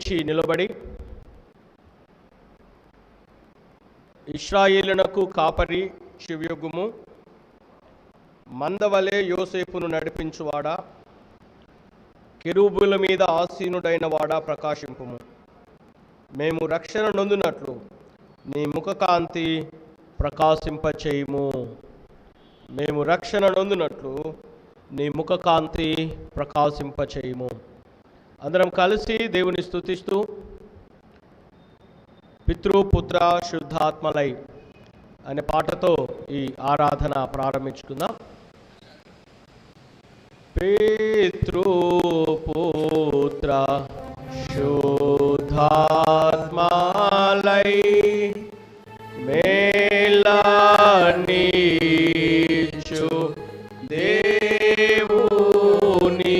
లేచి నిలబడి ఇశ్రాయేలునకు కాపరి చెవియొగ్గుము, మందవలే యోసేపును నడిపించువాడా, కెరూబుల మీద ఆసీనుడైన వాడా ప్రకాశింపుము. మేము రక్షణ నొందినట్లు నీ ముఖకాంతి ప్రకాశింపచేయుము. మేము రక్షణ నొందినట్లు నీ ముఖకాంతి ప్రకాశింపచేయుము. అందరం కలిసి దేవుని స్తుతిస్తూ పితృపుత్ర శుద్ధాత్మలై అనే పాటతో ఈ ఆరాధన ప్రారంభించుకుందాం. పితృపుత్ర శుద్ధాత్మలై మేలనీచు దేవుని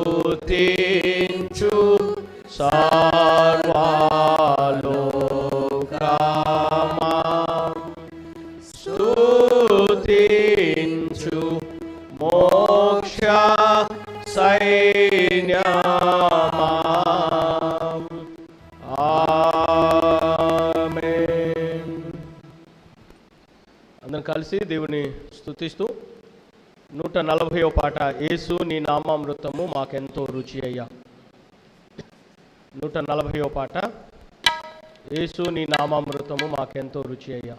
స్తుతించు సర్వలోకమా, స్తుతించు మోక్ష సైన్యమా. ఆమేన్. అందరం కలిసి దేవుని స్తుతిస్తూ 140వ పాట, యేసు నీ నామామృతము మాకెంతో రుచి అయ్యా. 140వ పాట, యేసు నీ నామామృతము మాకెంతో రుచి అయ్యా.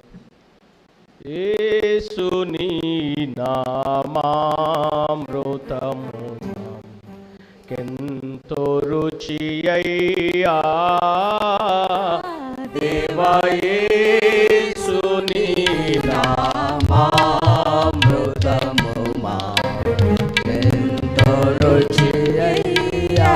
యేసు నీ నామామృతము మాకెంతో రుచి అయ్యా. దేవా యేసు నీ నామామృతము మాకెంతో రుచి అయ్యా.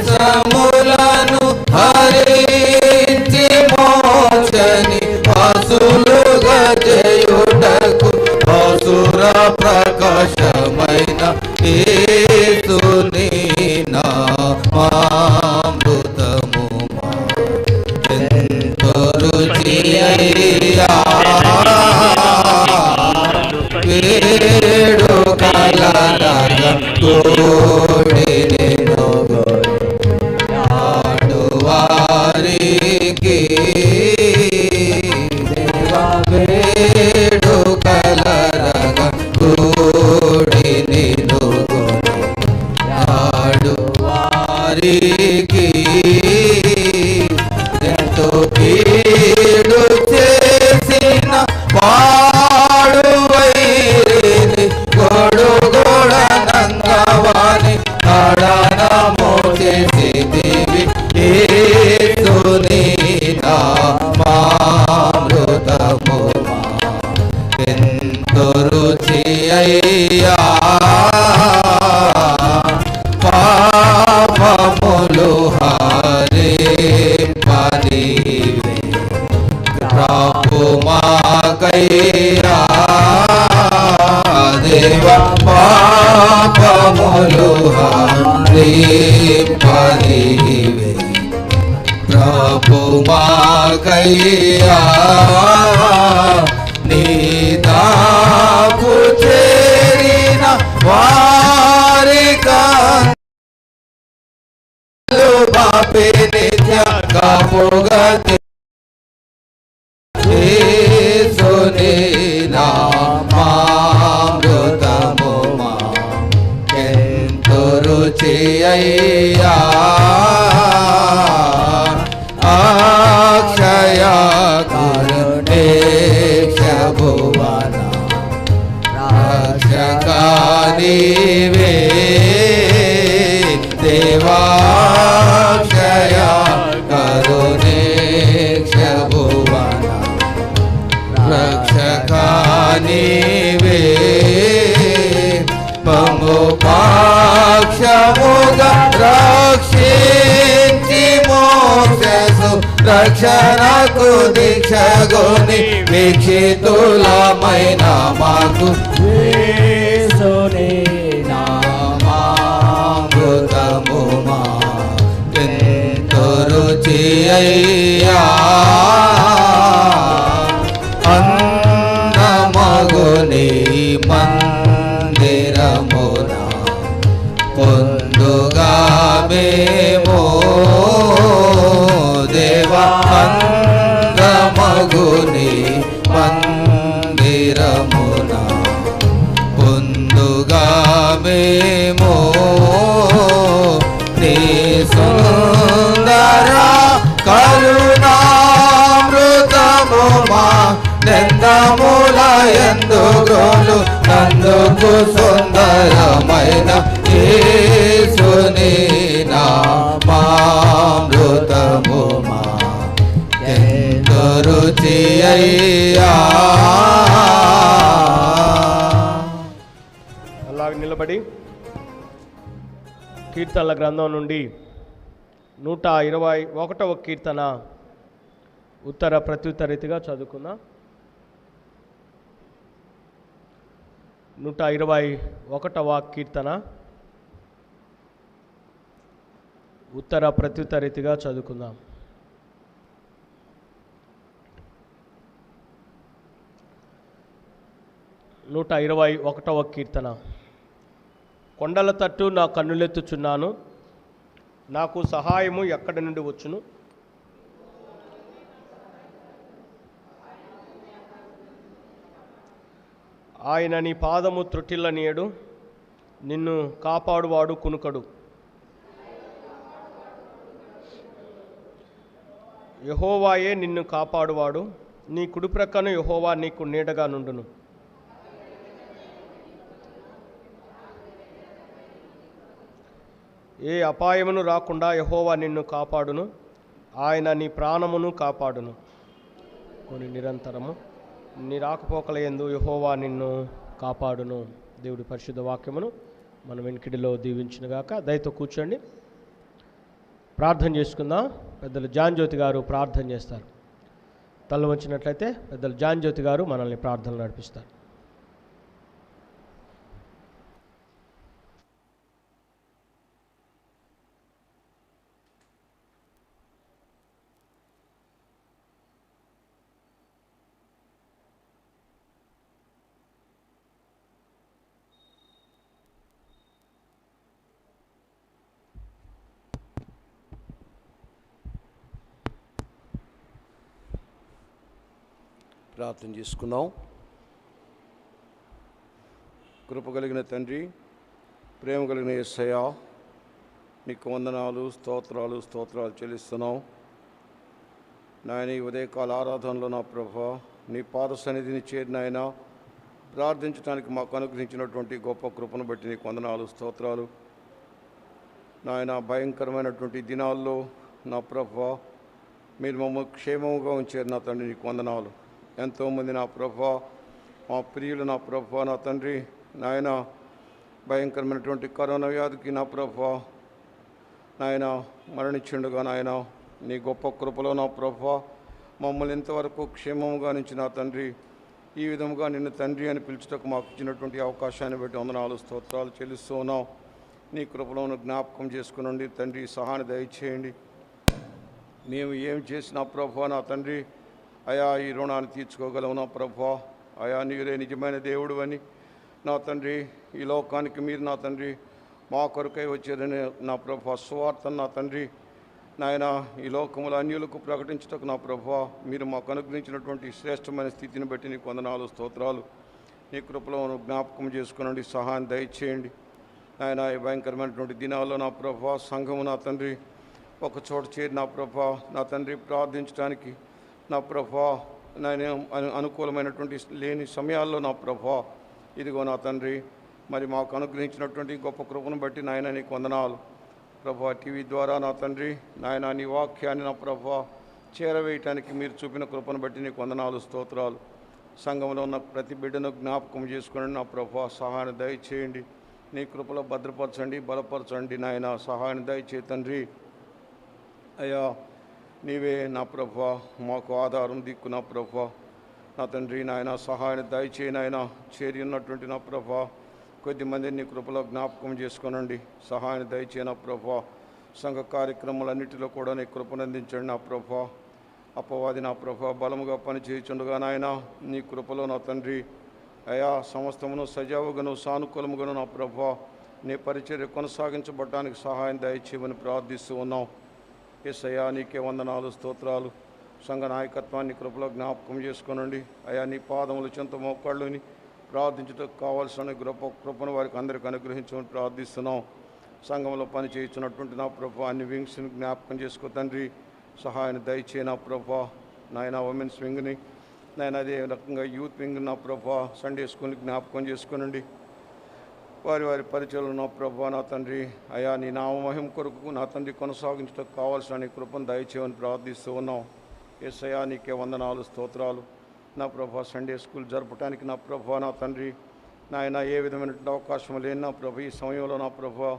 దోషములను హరించి మోక్షని పశులుగా చేయుటకు అసుర ప్రకాశమైన యేసు నీ నామామృతము మాకెంతో రుచి అయ్యా. వేడుకలనగా తోడి నిన్ను వారికి వేడుకలనగా తోడి నిన్ను వారికి ఎంతో కీడు చేసిన పాడువైరి గొడుగొడనంగవాని నడనమో చేసి దేవి యేసు నీ నామామృతము ఎంతో రుచి అయ్యా. పాపములు హరింపనీవే ప్రభు మాకయ్యా. దేవ పాపములు హరింపనీవే ప్రభు మాకయ్యా. నీ దాపు చేరిన వారికా బాపే నిత్య కాపుగతి యేసు నీ నామామృతము మాకెంతో రుచి అయ్యా. అక్షయ కరుణేక్ష భువన రక్షక నీవే. దేవాక్షయ కరుణేక్ష భువన రక్షక నీవే. మము పాక్షముగా రక్షించి మోక్షసు రక్షణకు దీక్షగొని వీక్షితులమైన మాకు యేసు నీ నామామృతము మాకెంతో రుచి అయ్యా. అందమగుని మందిరము ఎదుగా మేము నీ సుందర కరుణామృతము మా నెందముల ఎందుగోలు నందుకు సుందరమైన యేసుని నామామృతము మా ఎంతో రుచి అయ్యా. అలాగే నిలబడి కీర్తనల గ్రంథం నుండి 121వ కీర్తన ఉత్తర ప్రత్యుత్తర రీతిగా చదువుకుందాం. 121వ కీర్తన ఉత్తర ప్రత్యుత్తర రీతిగా చదువుకుందాం. 121వ కీర్తన. కొండల తట్టు నా కన్నులెత్తుచున్నాను, నాకు సహాయము ఎక్కడి నుండి వచ్చును? ఆయన నీ పాదము త్రుటిల్లనీయడు, నిన్ను కాపాడువాడు కునుకడు. యెహోవాయే నిన్ను కాపాడువాడు, నీ కుడి ప్రక్కన యెహోవా నీకు నీడగా నుండును. ఏ అపాయమును రాకుండా యెహోవా నిన్ను కాపాడును, ఆయన నీ ప్రాణమును కాపాడును. కొన్ని నిరంతరము నీ రాకపోకల యందు యెహోవా నిన్ను కాపాడును. దేవుడి పరిశుద్ధ వాక్యమును మన వెనుకిడిలో దీవించునుగాక. దయతో కూర్చోండి, ప్రార్థన చేసుకుందాం. పెద్దలు జాన్ జ్యోతి గారు ప్రార్థన చేస్తారు. తల వంచినట్లయితే పెద్దలు జాన్ జ్యోతి గారు మనల్ని ప్రార్థనలు నడిపిస్తారు. ప్రార్థన చేసుకుందాం. కృప కలిగిన తండ్రి, ప్రేమ కలిగిన యేసయ్యా, నీకు వందనాలు, స్తోత్రాలు చెల్లిస్తున్నాం. నాయన ఈ ఉదయకాల ఆరాధనలో నా ప్రభా నీ పాద సన్నిధిని చేరిన ఆయన ప్రార్థించడానికి మాకు అనుగ్రహించినటువంటి గొప్ప కృపను బట్టి నీకు వందనాలు, స్తోత్రాలు. నాయన భయంకరమైనటువంటి దినాల్లో నా ప్రభా మీరు మమ్మల్ని క్షేమంగా ఉంచారు నా తండ్రి, నీకు వందనాలు. ఎంతోమంది నా ప్రభా, మా ప్రియులు నా ప్రభా, నా తండ్రి నాయన భయంకరమైనటువంటి కరోనా వ్యాధికి నా ప్రభా నాయన మరణించిండుగా నాయన నీ గొప్ప కృపలో నా ప్రభా మమ్మల్ని ఇంతవరకు క్షేమంగా నుంచి నా తండ్రి ఈ విధంగా నిన్ను తండ్రి అని పిలుచుటకు మాకు ఇచ్చినటువంటి అవకాశాన్ని బట్టి వందనాలు, స్తోత్రాలు చెల్లిస్తూ ఉన్నాం. నీ కృపలను జ్ఞాపకం చేసుకునండి తండ్రి, సహాయాన్ని దయచేయండి. మేము ఏం చేసినా ప్రభా నా తండ్రి అయా ఈ రుణాన్ని తీర్చుకోగలవు నా ప్రభా. అయా నీరే నిజమైన దేవుడు అని నా తండ్రి, ఈ లోకానికి మీరు నా తండ్రి మా కొరకై వచ్చేదని నా ప్రభా సువార్తను నా తండ్రి నాయన ఈ లోకముల అన్యులకు ప్రకటించుటకు నా ప్రభా మీరు మాకు అనుగ్రహించినటువంటి శ్రేష్టమైన స్థితిని బట్టి నీకు వందనాలు, స్తోత్రాలు. నీ కృపలో జ్ఞాపకం చేసుకునండి, సహాయం దయచేయండి నాయన. ఈ భయంకరమైనటువంటి దినాల్లో నా ప్రభా సంఘము నా తండ్రి ఒక చోట చేరి నా ప్రభా నా తండ్రి ప్రార్థించడానికి నా ప్రభా నాయన అనుకూలమైనటువంటి లేని సమయాల్లో నా ప్రభా ఇదిగో నా తండ్రి మరి మాకు అనుగ్రహించినటువంటి గొప్ప కృపను బట్టి నాయన నీకు వందనాలు ప్రభా. టీవీ ద్వారా నా తండ్రి నాయన నీ వాక్యాన్ని నా ప్రభా చేరవేయటానికి మీరు చూపిన కృపను బట్టి నీకు వందనాలు, స్తోత్రాలు. సంఘంలో ఉన్న ప్రతి బిడ్డను జ్ఞాపకం చేసుకుని నా ప్రభా సహాయాన్ని దయచేయండి. నీ కృపలో భద్రపరచండి, బలపరచండి నాయన, సహాయాన్ని దయచే తండ్రి. అయ్యా నీవే నా ప్రభా మాకు ఆధారం దిక్కు నా ప్రభా నా తండ్రి నాయన, సహాయాన్ని దయచేయి నాయన. చేరి ఉన్నటువంటి నా ప్రభా కొద్దిమందిని నీ కృపలో జ్ఞాపకం చేసుకొనండి, సహాయాన్ని దయచేయి నా ప్రభా. సంఘ కార్యక్రమాలన్నింటిలో కూడా నీ కృపను అందించండి నా ప్రభా. అపవాది నా ప్రభా బలముగా పనిచేయుచుండగా నాయన నీ కృపలో నా తండ్రి అయా సమస్తమును సజావుగాను సానుకూలముగాను నా ప్రభా నీ పరిచర్య కొనసాగించబడటానికి సహాయం దయచేయమని ప్రార్థిస్తూ ఉన్నాం. యేసయ్యా నీకే వందనాలు, స్తోత్రాలు. సంఘ నాయకత్వాన్ని కృపలో జ్ఞాపకం చేసుకొనండి అయా. నీ పాదములు చెంత మోకాళ్ళుని ప్రార్థించుటకు కావాల్సిన కృపను వారికి అందరికీ అనుగ్రహించమని ప్రార్థిస్తున్నాం. సంఘంలో పని చేయించినటువంటి నా ప్రభా అన్ని వింగ్స్ని జ్ఞాపకం చేసుకో తండ్రి. సహాయాన్ని దయచే నా ప్రభా. నాయన ఉమెన్స్ వింగ్ని నాయన అదే రకంగా యూత్ వింగ్ నా ప్రభా సండే స్కూల్ని జ్ఞాపకం చేసుకోనండి. వారి వారి పరిచయలు నా ప్రభా నా తండ్రి అయా నీ నామమహిమ కొరకు నా తండ్రి కొనసాగించడానికి కావాల్సిన నీ కృపను దయచేయమని ప్రార్థిస్తూ ఉన్నాం. యేసయ్యా నీకే వందనాలు స్తోత్రాలు. నా ప్రభా సండే స్కూల్ జరపడానికి నా ప్రభా నా తండ్రి నాయన ఏ విధమైనటువంటి అవకాశం లేని నా ప్రభా ఈ సమయంలో నా ప్రభా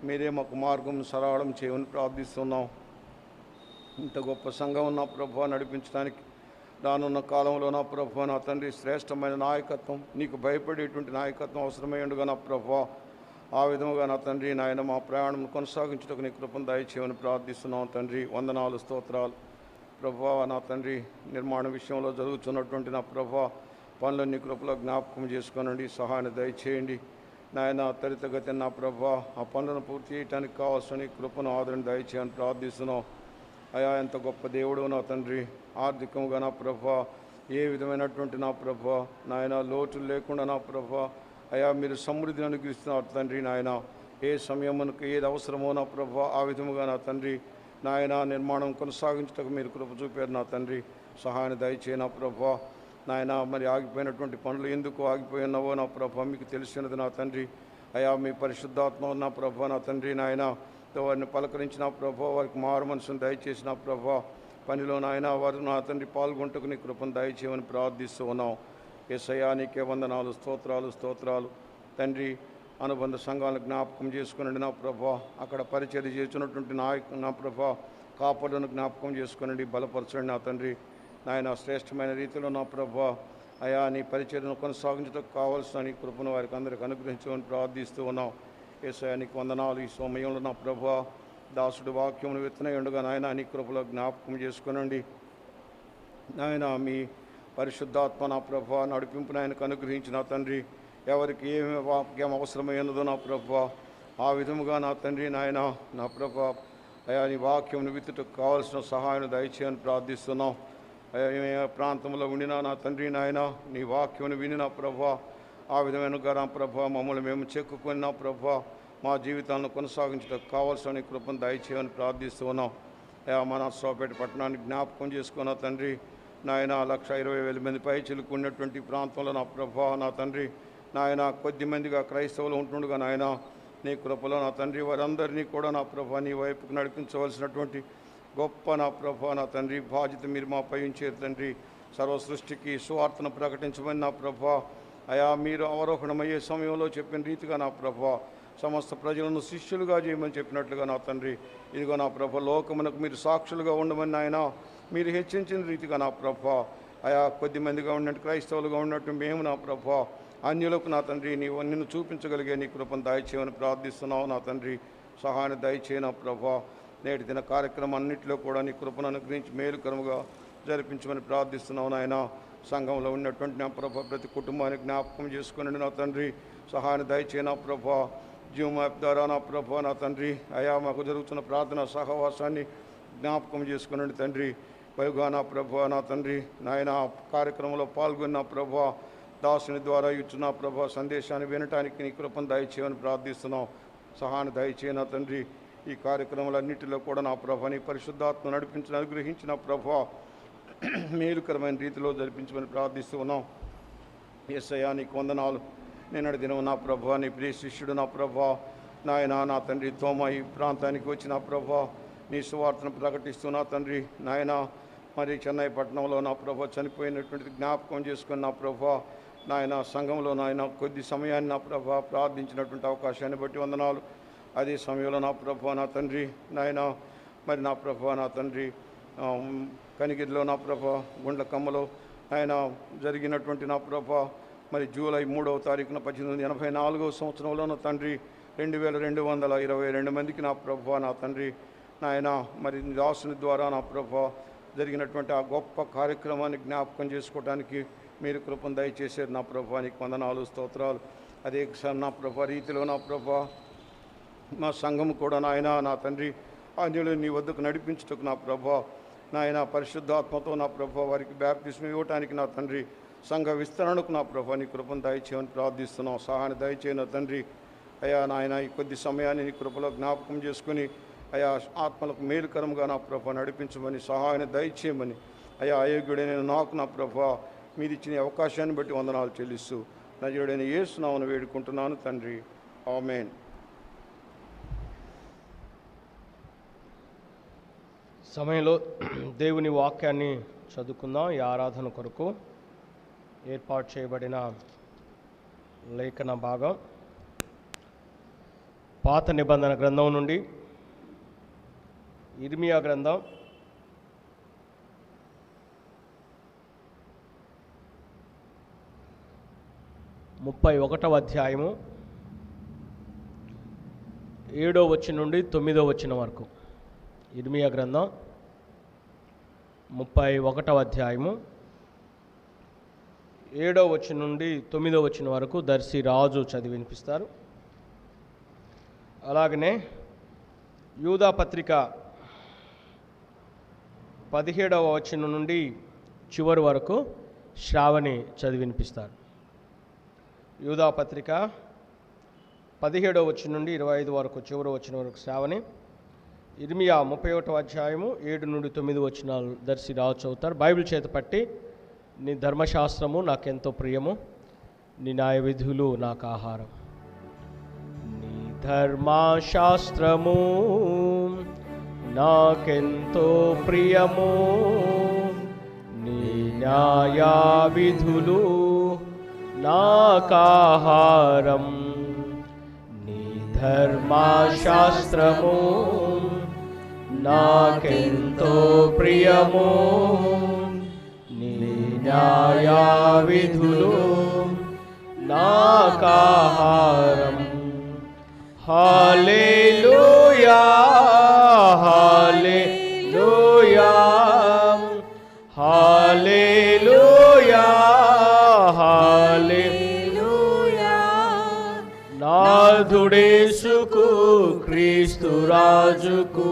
మీరే మాకు మార్గం సరళం చేయమని ప్రార్థిస్తున్నాం. ఇంత గొప్ప సంఘం నా ప్రభా నడిపించడానికి రానున్న కాలంలో నా ప్రభా నా తండ్రి శ్రేష్టమైన నాయకత్వం నీకు భయపడేటువంటి నాయకత్వం అవసరమైండుగా నా ప్రభా ఆ విధముగా నా తండ్రి నాయన మా ప్రయాణం కొనసాగించుటకు నీ కృపను దయచేయమని ప్రార్థిస్తున్నాం తండ్రి. వందనాలు స్తోత్రాలు ప్రభా. నా తండ్రి నిర్మాణ విషయంలో జరుగుతున్నటువంటి నా ప్రభా పనులన్నీ కృపలో జ్ఞాపకం చేసుకోనండి. సహాయాన్ని దయచేయండి నాయన. త్వరితగతిన నా ప్రభా ఆ పనులను పూర్తి చేయడానికి కావాల్సిన నీ కృపను ఆదరణ దయచేయని ప్రార్థిస్తున్నాం. అయా ఎంత గొప్ప దేవుడు నా తండ్రి. ఆర్థికంగా నా ప్రభా ఏ విధమైనటువంటి నా ప్రభా నాయన లోటులు లేకుండా నా ప్రభా అయా మీరు సమృద్ధిని అనుగ్రహిస్తున్నారు తండ్రి నాయన. ఏ సమయం మనకు ఏది అవసరమో నా ప్రభా ఆ విధముగా నా తండ్రి నాయన నిర్మాణం కొనసాగించటకు మీరు కృప చూపారు నా తండ్రి. సహాయాన్ని దయచేయ నా ప్రభా నాయన. మరి ఆగిపోయినటువంటి పనులు ఎందుకు ఆగిపోయినావో నా ప్రభా మీకు తెలిసినది నా తండ్రి. అయా మీ పరిశుద్ధాత్మ నా ప్రభా నా తండ్రి నాయన వారిని పలకరించిన ప్రభా వారికి మారు మనసును దయచేసిన ప్రభా పనిలో నాయన వారు నా తండ్రి పాల్గొంటకు నీ కృపను దయచేయమని ప్రార్థిస్తూ ఉన్నాం. యేసయ్యా నీకే వందనాలు స్తోత్రాలు స్తోత్రాలు తండ్రి. అనుబంధ సంఘాలను జ్ఞాపకం చేసుకునండి నా ప్రభా. అక్కడ పరిచర్య చేస్తున్నటువంటి నా ప్రభా కాపడును జ్ఞాపకం చేసుకునండి, బలపరచండి నా తండ్రి నాయన. శ్రేష్టమైన రీతిలో నా ప్రభా అయా నీ పరిచర్యను కొనసాగించడానికి కావాల్సిన నీ కృపను వారికి అందరికి అనుగ్రహించమని ప్రార్థిస్తూ ఉన్నాం. యేసయ్యా నీకు వందనాలు. ఈ సమయంలో నా ప్రభా దాసుడు వాక్యమును విత్తనయుండగా నాయన నీ కృపలో జ్ఞాపకం చేసుకునండి నాయన. మీ పరిశుద్ధాత్మ నా ప్రభా నడిపింపును ఆయనకు అనుగ్రహించిన తండ్రి. ఎవరికి ఏమి వాక్యం అవసరమైనదో నా ప్రభా ఆ విధముగా నా తండ్రి నాయన నా ప్రభా అయా నీ వాక్యమును విత్తుటకు కావాల్సిన సహాయాన్ని దయచేయని ప్రార్థిస్తున్నాం. అయా ప్రాంతంలో ఉండినా నా తండ్రి నాయన నీ వాక్యమును విని నా ప్రభా ఆ విధమైనగా నా ప్రభా మమ్మల్ని మేము చెక్కుకొని నా ప్రభా మా జీవితాలను కొనసాగించడానికి కావాల్సిన నీ కృపను దయచేయని ప్రార్థిస్తున్నాం. అయా మన సోపేట పట్టణాన్ని జ్ఞాపకం చేసుకున్న తండ్రి నాయన 1,20,000 మంది పై చిలుకున్నటువంటి ప్రాంతంలో నా ప్రభా నా తండ్రి నాయన కొద్ది మందిగా క్రైస్తవులు ఉంటుండగా నాయన నీ కృపలో నా తండ్రి వారందరినీ కూడా నా ప్రభా నీ వైపుకు నడిపించవలసినటువంటి గొప్ప నా ప్రభా నా తండ్రి బాధ్యత మీరు మాపై ఉంచారు తండ్రి. సర్వ సృష్టికి సువార్తను ప్రకటించమని నా ప్రభా అయా మీరు అవరోహణమయ్యే సమయంలో చెప్పిన రీతిగా నా ప్రభా సమస్త ప్రజలను శిష్యులుగా చేయమని చెప్పినట్లుగా నా తండ్రి ఇదిగో నా ప్రభా లోకమునకు మీరు సాక్షులుగా ఉండమని నాయన మీరు హెచ్చించిన రీతిగా నా ప్రభా అయా కొద్ది మందిగా ఉన్నట్టు క్రైస్తవులుగా ఉన్నట్టు మేము నా ప్రభా అన్యులకు నా తండ్రి నిన్ను చూపించగలిగే నీ కృపను దయచేయమని ప్రార్థిస్తున్నావు నా తండ్రి. సహాయాన్ని దయచేయ నా ప్రభా. నేటి దిన కార్యక్రమం అన్నింటిలో కూడా నీ కృపను అనుగ్రహించి మేలుకరముగా జరిపించమని ప్రార్థిస్తున్నావు నాయన. సంఘంలో ఉన్నటువంటి నా ప్రభా ప్రతి కుటుంబాన్ని జ్ఞాపకం చేసుకుని నా తండ్రి సహాయాన్ని దయచేయ నా ప్రభా. జూమ్ యాప్ ద్వారా నా ప్రభా నా తండ్రి అయా మాకు జరుగుతున్న ప్రార్థన సహవాసాన్ని జ్ఞాపకం చేసుకునండి తండ్రి. పైగా నా ప్రభా నా తండ్రి నాయన కార్యక్రమంలో పాల్గొన్న ప్రభా దాసుని ద్వారా ఇచ్చిన ప్రభా సందేశాన్ని వినటానికి నీ కృపను దయచేయమని ప్రార్థిస్తున్నాం. సహాయాన్ని దయచేయన తండ్రి. ఈ కార్యక్రమాలన్నింటిలో కూడా నా ప్రభా నీ పరిశుద్ధాత్మ నడిపించిన అనుగ్రహించిన ప్రభా మేలుకరమైన రీతిలో జరిపించమని ప్రార్థిస్తూ ఉన్నాం. యేసయ్యా నీకు వందనాలు. నిన్నటి దినం నా ప్రభా నీ ప్రియ శిష్యుడు నా ప్రభా నాయన నా తండ్రి తోమ ఈ ప్రాంతానికి వచ్చిన ప్రభా నీ సువార్తను ప్రకటిస్తూ నా తండ్రి నాయన మరి చెన్నై పట్టణంలో నా ప్రభా చనిపోయినటువంటి జ్ఞాపకం చేసుకుని నా ప్రభా నాయన సంఘంలో నాయన కొద్ది సమయాన్ని నా ప్రభా ప్రార్థించినటువంటి అవకాశాన్ని బట్టి వందనాలు. అదే సమయంలో నా ప్రభా నా తండ్రి నాయన మరి నా ప్రభా నా తండ్రి కనిగిరిలో నా ప్రభా గుండ్లకమ్మలో ఆయన జరిగినటువంటి నా ప్రభా మరి జూలై 3వ తారీఖున 1884వ సంవత్సరంలో నా తండ్రి 2,222 మందికి నా ప్రభా నా తండ్రి నాయన మరి దాసుని ద్వారా నా ప్రభా జరిగినటువంటి ఆ గొప్ప కార్యక్రమాన్ని జ్ఞాపకం చేసుకోవడానికి మీరు కృపను దయచేసారు నా ప్రభా. నీకు వందనాలు స్తోత్రాలు. అదే నా ప్రభా రీతిలో నా ప్రభా మా సంఘం కూడా నాయన నా తండ్రి అన్యులు నీ వద్దకు నడిపించుటకు నా ప్రభా నాయన పరిశుద్ధాత్మతో నా ప్రభా వారికి బ్యాప్టిజం ఇవ్వటానికి నా తండ్రి సంఘ విస్తరణకు నా ప్రభా నీ కృపను దయచేయమని ప్రార్థిస్తున్నాం. సహాయాన్ని దయచేయన తండ్రి. అయ్యా నాయన ఈ కొద్ది సమయాన్ని నీ కృపలో జ్ఞాపకం చేసుకుని అయా ఆత్మలకు మేలుకరంగా నా ప్రభా నడిపించమని సహాయాన్ని దయచేయమని అయా అయోగ్యుడైన నాకు నా ప్రభా మీరు ఇచ్చిన అవకాశాన్ని బట్టి వందనాలు చెల్లిస్తూ నజరుడైన యేసు నామమున వేడుకుంటున్నాను తండ్రి. ఆమేన్. సమయంలో దేవుని వాక్యాన్ని చదువుకుందాం. ఈ ఆరాధన కొరకు ఏర్పాటు చేయబడిన లేఖన భాగం పాత నిబంధన గ్రంథం నుండి ఇర్మియా గ్రంథం 31వ అధ్యాయము 7వ వచనం నుండి 9వ వచనం వరకు. ఇర్మియా గ్రంథం 31వ అధ్యాయము 7వ వచనం నుండి 9వ వచనం వరకు దర్శి రాజు చదివి వినిపిస్తారు. అలాగనే యూదా పత్రిక 17వ వచనం నుండి చివరి వరకు శ్రావణి చదివి వినిపిస్తారు. యూదా పత్రిక 17వ వచనం నుండి 25 వరకు చివరి వచనం వరకు శ్రావణి. ఇర్మియా 31వ అధ్యాయము 7 నుండి 9 వచనాలు దర్శి రాజు చదువుతారు. బైబిల్ చేత పట్టి నీ ధర్మశాస్త్రము నాకెంతో ప్రియము, నీ న్యాయ విధులు నాకు ఆహారం. నీ ధర్మశాస్త్రము నాకెంతో ప్రియము, నీ న్యాయ విధులు నాకాహారం. నీ ధర్మశాస్త్రము నాకెంతో ప్రియము, నీ న్యాయ విధులు నాకాహారం. హల్లెలూయా హల్లెలూయా హల్లెలూయా హల్లెలూయా. నాథుడేసుకు క్రీస్తు రాజుకు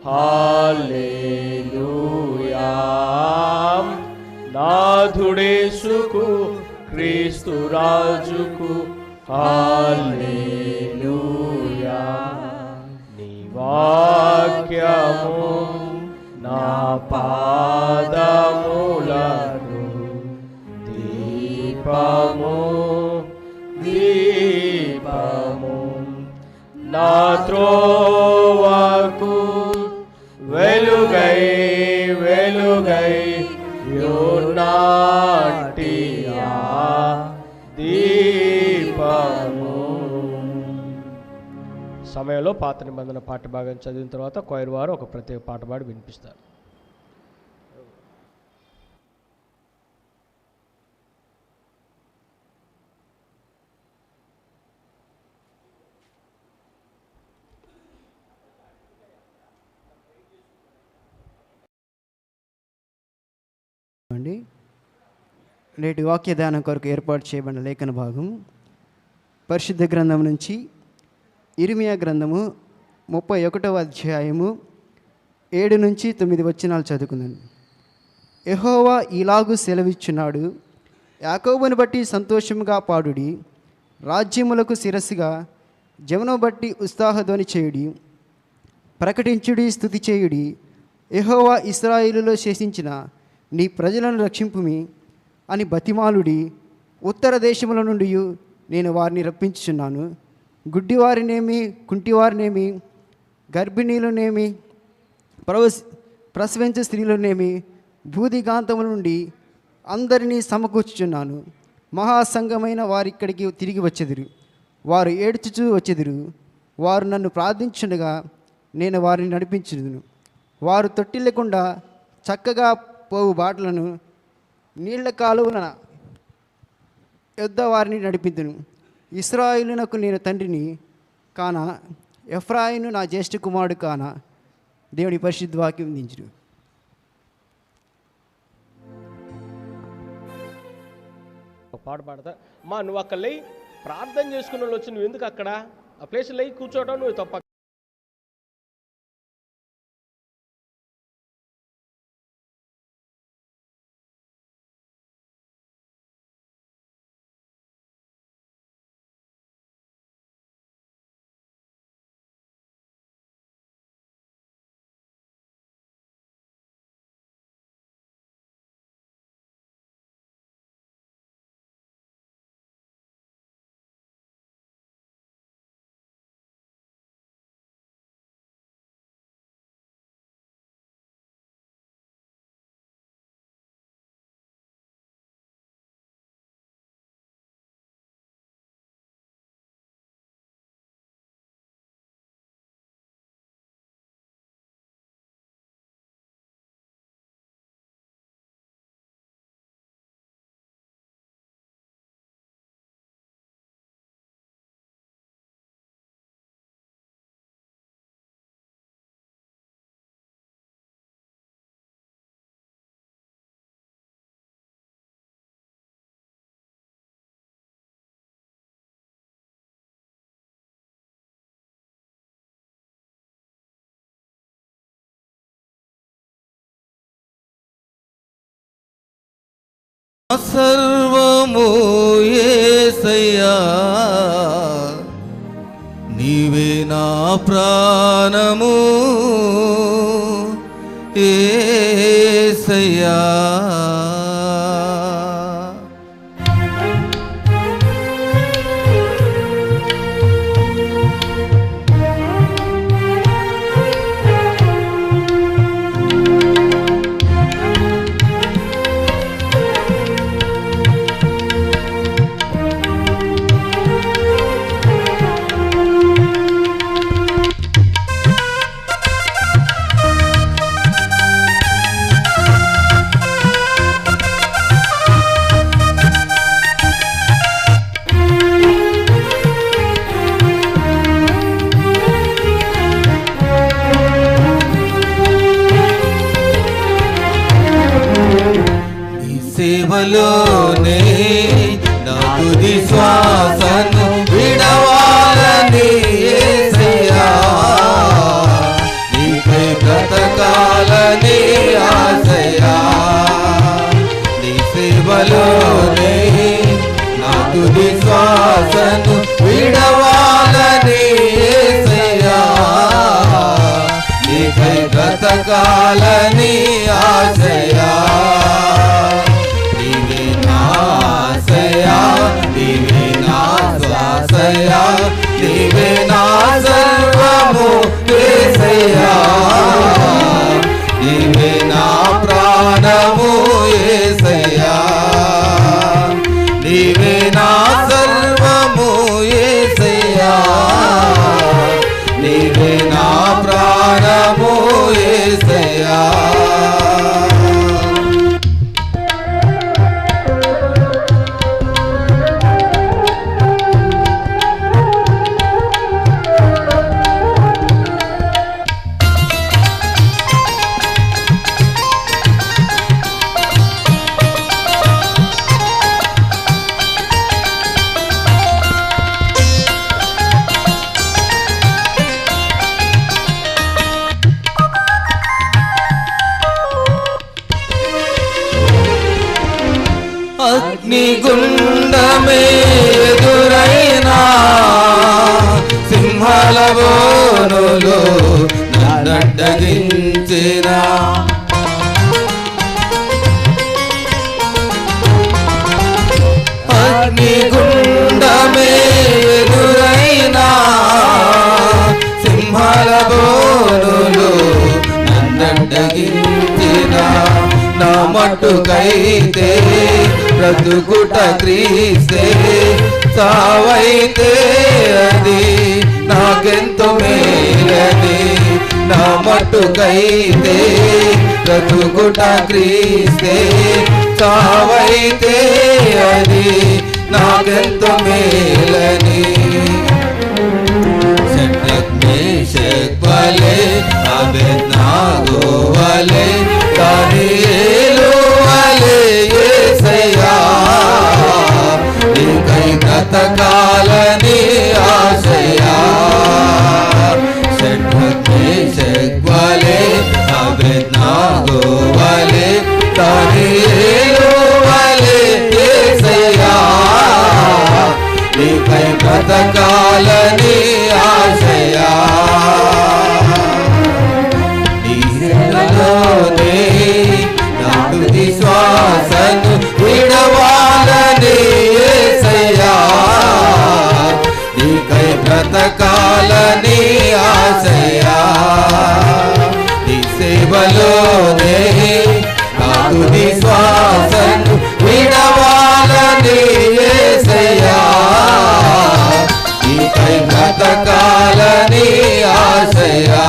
హల్లెలూయా. నాథుడేసుకు క్రీస్తు రాజుకు హల్లెలూయా. నీ వాక్యము నా పాదములకు దీపము దీపము, నా త్రోవకు వెలుగై వెలుగై యునాటియా దీపము. సమయంలో పాత నిబంధన పాట భాగం చదివిన తర్వాత కొయిర్ వారు ఒక ప్రత్యేక పాట పాడి వినిపిస్తారు. అండి నేటి వాక్య ధ్యానం కొరకు ఏర్పాటు చేయబడిన లేఖన భాగం పరిశుద్ధ గ్రంథం నుంచి ఇర్మియా గ్రంథము 31వ అధ్యాయము 7 నుంచి 9 వచనాలు చదువుకుందండి. యెహోవా ఇలాగు సెలవిచ్చున్నాడు, యాకోబును బట్టి సంతోషముగా పాడుడి, రాజ్యములకు శిరస్సుగా జమును బట్టి ఉత్సాహధ్వని చేయుడి, ప్రకటించుడి, స్తుతి చేయుడి. యెహోవా ఇశ్రాయేలులో శేషించిన నీ ప్రజలను రక్షింపుమి అని బతిమాలుడి. ఉత్తర దేశముల నుండి నేను వారిని రప్పించుచున్నాను. గుడ్డివారినేమి, కుంటివారినేమి, గర్భిణీలనేమి, ప్రసవించే స్త్రీలనేమి భూదిగాంతముల నుండి అందరినీ సమకూర్చుచున్నాను. మహాసంఘమైన వారిక్కడికి తిరిగి వచ్చెదరు. వారు ఏడ్చుచూ వచ్చెదరు. వారు నన్ను ప్రార్థించుండగా నేను వారిని నడిపించుదును. వారు తొట్టిల్లకుండా చక్కగా పోవు బాటలను, నీళ్ల కాలువల యొద్ద వారిని నడిపించును. ఇశ్రాయేలునకు నేను తండ్రిని కాన, ఎఫ్రాయిను నా జ్యేష్ఠ కుమారుడు కాన. దేవుని పరిశుద్ధ వాక్యం దించును. పాట పాడతా మా నువ్వు అక్కడ లేయి ప్రార్థన చేసుకున్న వాళ్ళు వచ్చి నువ్వు ఎందుకు అక్కడ ఆ ప్లేస్ లేయి కూర్చోవడం నువ్వు తప్ప సర్వము యేసయ్యా, నీవే నా ప్రాణము యేసయ్యా. సేవలోనే నా తుది శ్వాసను విడవాలని యేసయ్యా, నీకై బ్రతకాలని ఆశయా. నీ సేవలోనే నా తుది శ్వాసను విడవాలని యేసయ్యా, నీకై బ్రతకాలని ఆశయా. నీవే నా శ్వాసయా, నీవే నా సర్వము యేసయ్యా, నీవే నా ప్రాణము యేసయ్యా, నీవే నా సర్వము యేసయ్యా, నీవే నా ప్రాణము యేసయ్యా. అగ్నిగుండమే ఎదురైనా, సింహాల బోనులు నన్నడ్డగించిన, అగ్నిగుండమే ఎదురైనా, సింహాల బోనులు నన్నడ్డగించిన, నా మట్టుకైతే బ్రతుకుట క్రీస్తే, సావైతే అది నాకెంతో మేలది. నా మట్టుకైతే బ్రతుకుట క్రీస్తే, సావైతే అది నాకెంతో మేలని. శడ్రక్ మేషక్ వలె అబేద్నగో వలె దానియేలు వలె యేసయ్యా, నీకై బ్రతకాలని ఆశయా. శడ్రక్ మేషక్ వలె అబేద్నగో వలె దానియేలు వలె యేసయ్యా, నీకై బ్రతకాలని ఆశయా. నీ సేవలోనే నా తుది శ్వాసను విడవాలని యేసయ్యా, నీకై బ్రతకాలని ఆశయా. నీ సేవలోనే నా తుది శ్వాసను విడవాలని యేసయ్యా, నీకై బ్రతకాలని ఆశయా.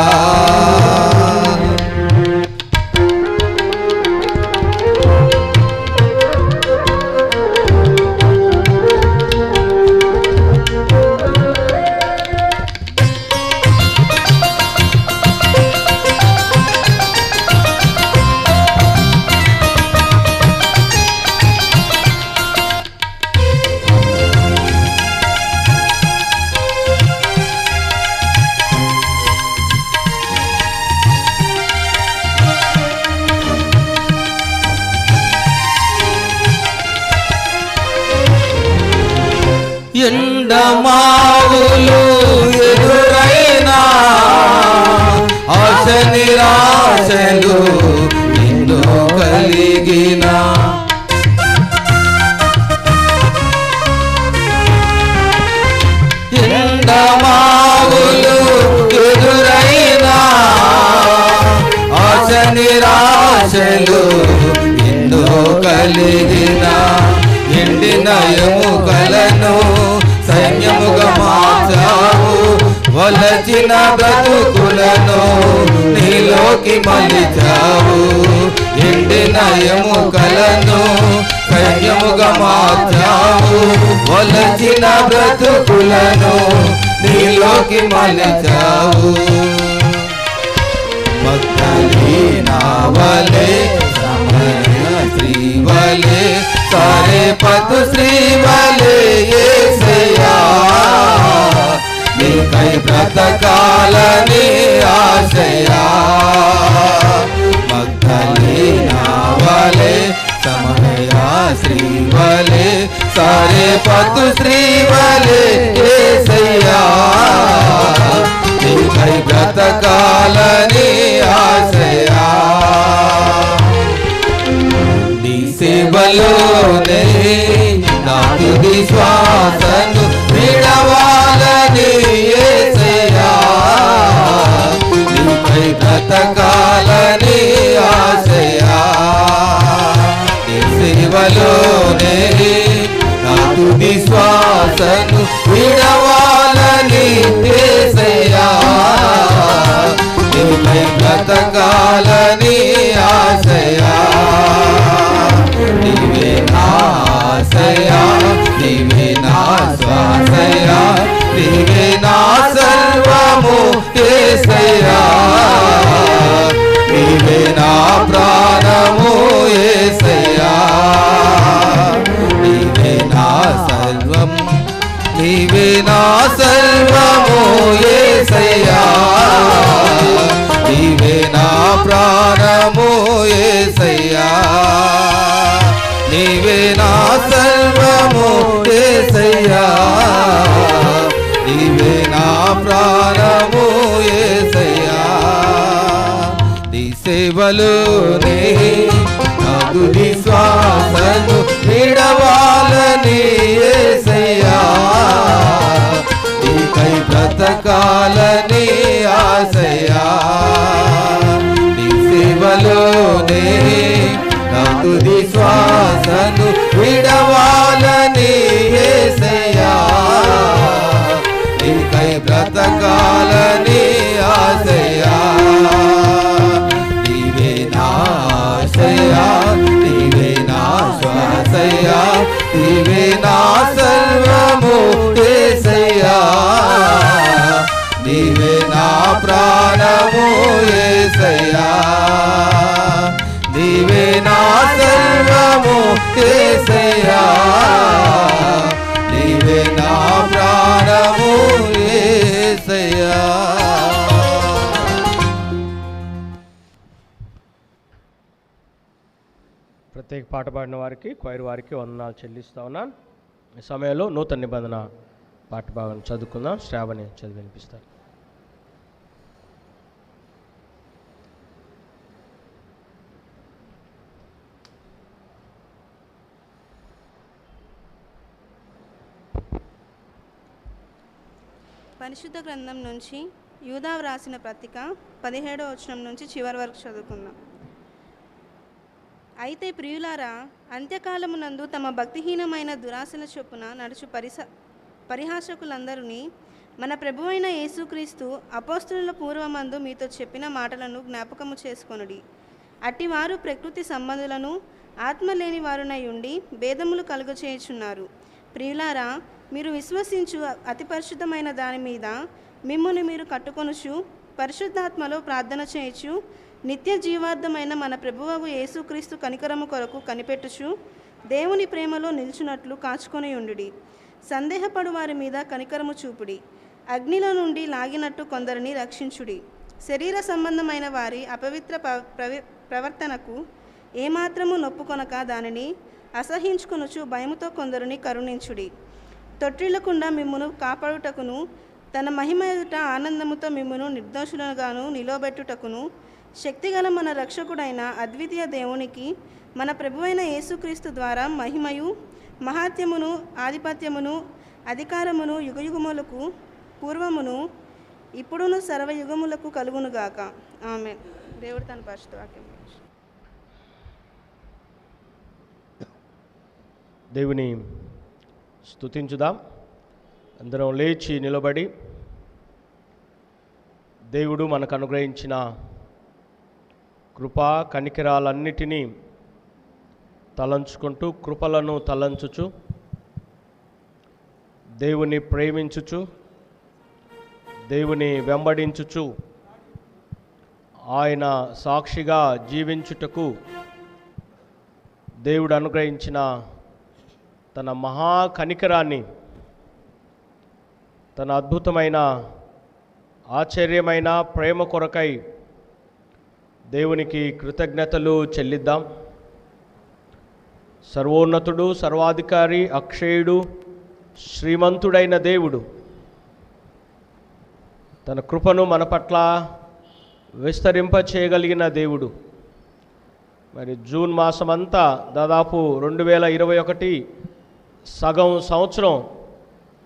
ఆశలు ఎన్నో కలిగిన ఎండిన ఎముకలను సైన్యముగా మార్చావు, వలచిన బ్రతుకులను నీలోకి మలిచావు. ఎండిన ఎముకలను సైన్యముగా మార్చావు, వలచిన బ్రతుకులను నీలోకి మలిచావు. మగ్దలీనా వలె సమరయ స్త్రీ వలె సారెపతు స్త్రీ వలె యేసయ్యా నీకై బ్రతకాలని ఆశయా. మగ్దలీనా వలె సమరయ స్త్రీ వలె సారెపతు స్త్రీ వలె యేసయ్యా నీకై బ్రతకాలని ఆశయా. నీ సేవలోనే నా తుది శ్వాసను విడవాలని యేసయ్యా నీకై బ్రతకాలని ఆశయా. నీ సేవలోనే నా తుది శ్వాసను విడవాలని యేసయ్యా నీకై బ్రతకాలని ఆశయా. నీవే నా ఆశయా, నీవే నా శ్వాసయా, నీవే నా సర్వము యేసయ్యా. నీవే నా ప్రాణము యేసయ్యా. నీవే నా సర్వం, నీవే నా సర్వము యేసయ్యా. నీవే నా ప్రాణము యేసయ్యా. నీవే నా సర్వము యేసయ్యా. నీవే నా ప్రాణము యేసయ్యా. నీ సేవలోనే నా తుది శ్వాసను విడవాలని యేసయ్యా నీకై బ్రతకాలని ఆశయా. నీ సేవలోనే నా తుది శ్వాసను విడవాలని యేసయ్యా నీకై బ్రతకాలని ఆశయా. నీవే నా ఆశయా, నీవే నా శ్వాసయా, నీవే నా సర్వము యేసయ్యా. నీవే నా ప్రాణము యేసయ్యా. నీవే నా సర్వము యేసయ్యా. నీవే నా ప్రాణము యేసయ్యా. ప్రత్యేక పాట పాడిన వారికి, క్వైర్ వారికి వందనాలు చెల్లిస్తా ఉన్నాను. ఈ సమయంలో నూతన నిబంధన పాట భాగం చదువుకుందాం. శ్రావణి చదివి వినిపిస్తారు. పరిశుద్ధ గ్రంథం నుంచి యూదా వ్రాసిన పత్రిక 17వ వచనం నుంచి చివరి వరకు చదువుకుందాం. అయితే ప్రియులారా, అంత్యకాలమునందు తమ భక్తిహీనమైన దురాశల చొప్పున నడుచు పరిహాసకులందరినీ మన ప్రభువైన యేసుక్రీస్తు అపోస్తుల పూర్వమందు మీతో చెప్పిన మాటలను జ్ఞాపకము చేసుకొనుడి. అట్టివారు ప్రకృతి సంబంధులను ఆత్మ లేని వారునై ఉండి భేదములు కలుగచేయుచున్నారు. ప్రియులారా, మీరు విశ్వసించు అతి పరిశుద్ధమైన దాని మీద మిమ్ముని మీరు కట్టుకొనుచు పరిశుద్ధాత్మలో ప్రార్థన చేయొచ్చు నిత్య జీవార్థమైన మన ప్రభువగు యేసుక్రీస్తు కనికరము కొరకు కనిపెట్టుచు దేవుని ప్రేమలో నిల్చున్నట్లు కాచుకొని ఉండుడి. సందేహపడు వారి మీద కనికరము చూపుడి. అగ్నిలో నుండి లాగినట్టు కొందరిని రక్షించుడి. శరీర సంబంధమైన వారి అపవిత్ర ప్రవర్తనకు ఏమాత్రము నొప్పుకొనక దానిని అసహించుకొనుచు భయముతో కొందరిని కరుణించుడి. తొట్టిల్లకుండా మిమ్మును కాపాడుటకును తన మహిమ ఎదుట ఆనందముతో మిమ్మును నిర్దోషులుగాను నిలబెట్టుటకును శక్తిగల మన రక్షకుడైన అద్వితీయ దేవునికి మన ప్రభువైన యేసుక్రీస్తు ద్వారా మహిమయు మహాత్యమును ఆధిపత్యమును అధికారమును యుగయుగములకు పూర్వమును ఇప్పుడును సర్వయుగములకు కలుగునుగాక. ఆమేన్. దేవుడు తన పరిశుద్ధ వాక్యం దేవుని స్తుతించుదాం. అందరం లేచి నిలబడి దేవుడు మనకు అనుగ్రహించిన కృపా కనికరాలన్నిటినీ తలంచుకుంటూ, కృపలను తలంచుచు, దేవుని ప్రేమించుచు, దేవుని వెంబడించుచు, ఆయన సాక్షిగా జీవించుటకు దేవుడు అనుగ్రహించిన తన మహా కనికరాన్ని, తన అద్భుతమైన ఆశ్చర్యమైన ప్రేమ కొరకై దేవునికి కృతజ్ఞతలు చెల్లిద్దాం. సర్వోన్నతుడు, సర్వాధికారి, అక్షయుడు, శ్రీమంతుడైన దేవుడు తన కృపను మన పట్ల విస్తరింప చేయగలిగిన దేవుడు. మరి జూన్ మాసమంతా దాదాపు 2021 సగం సంవత్సరం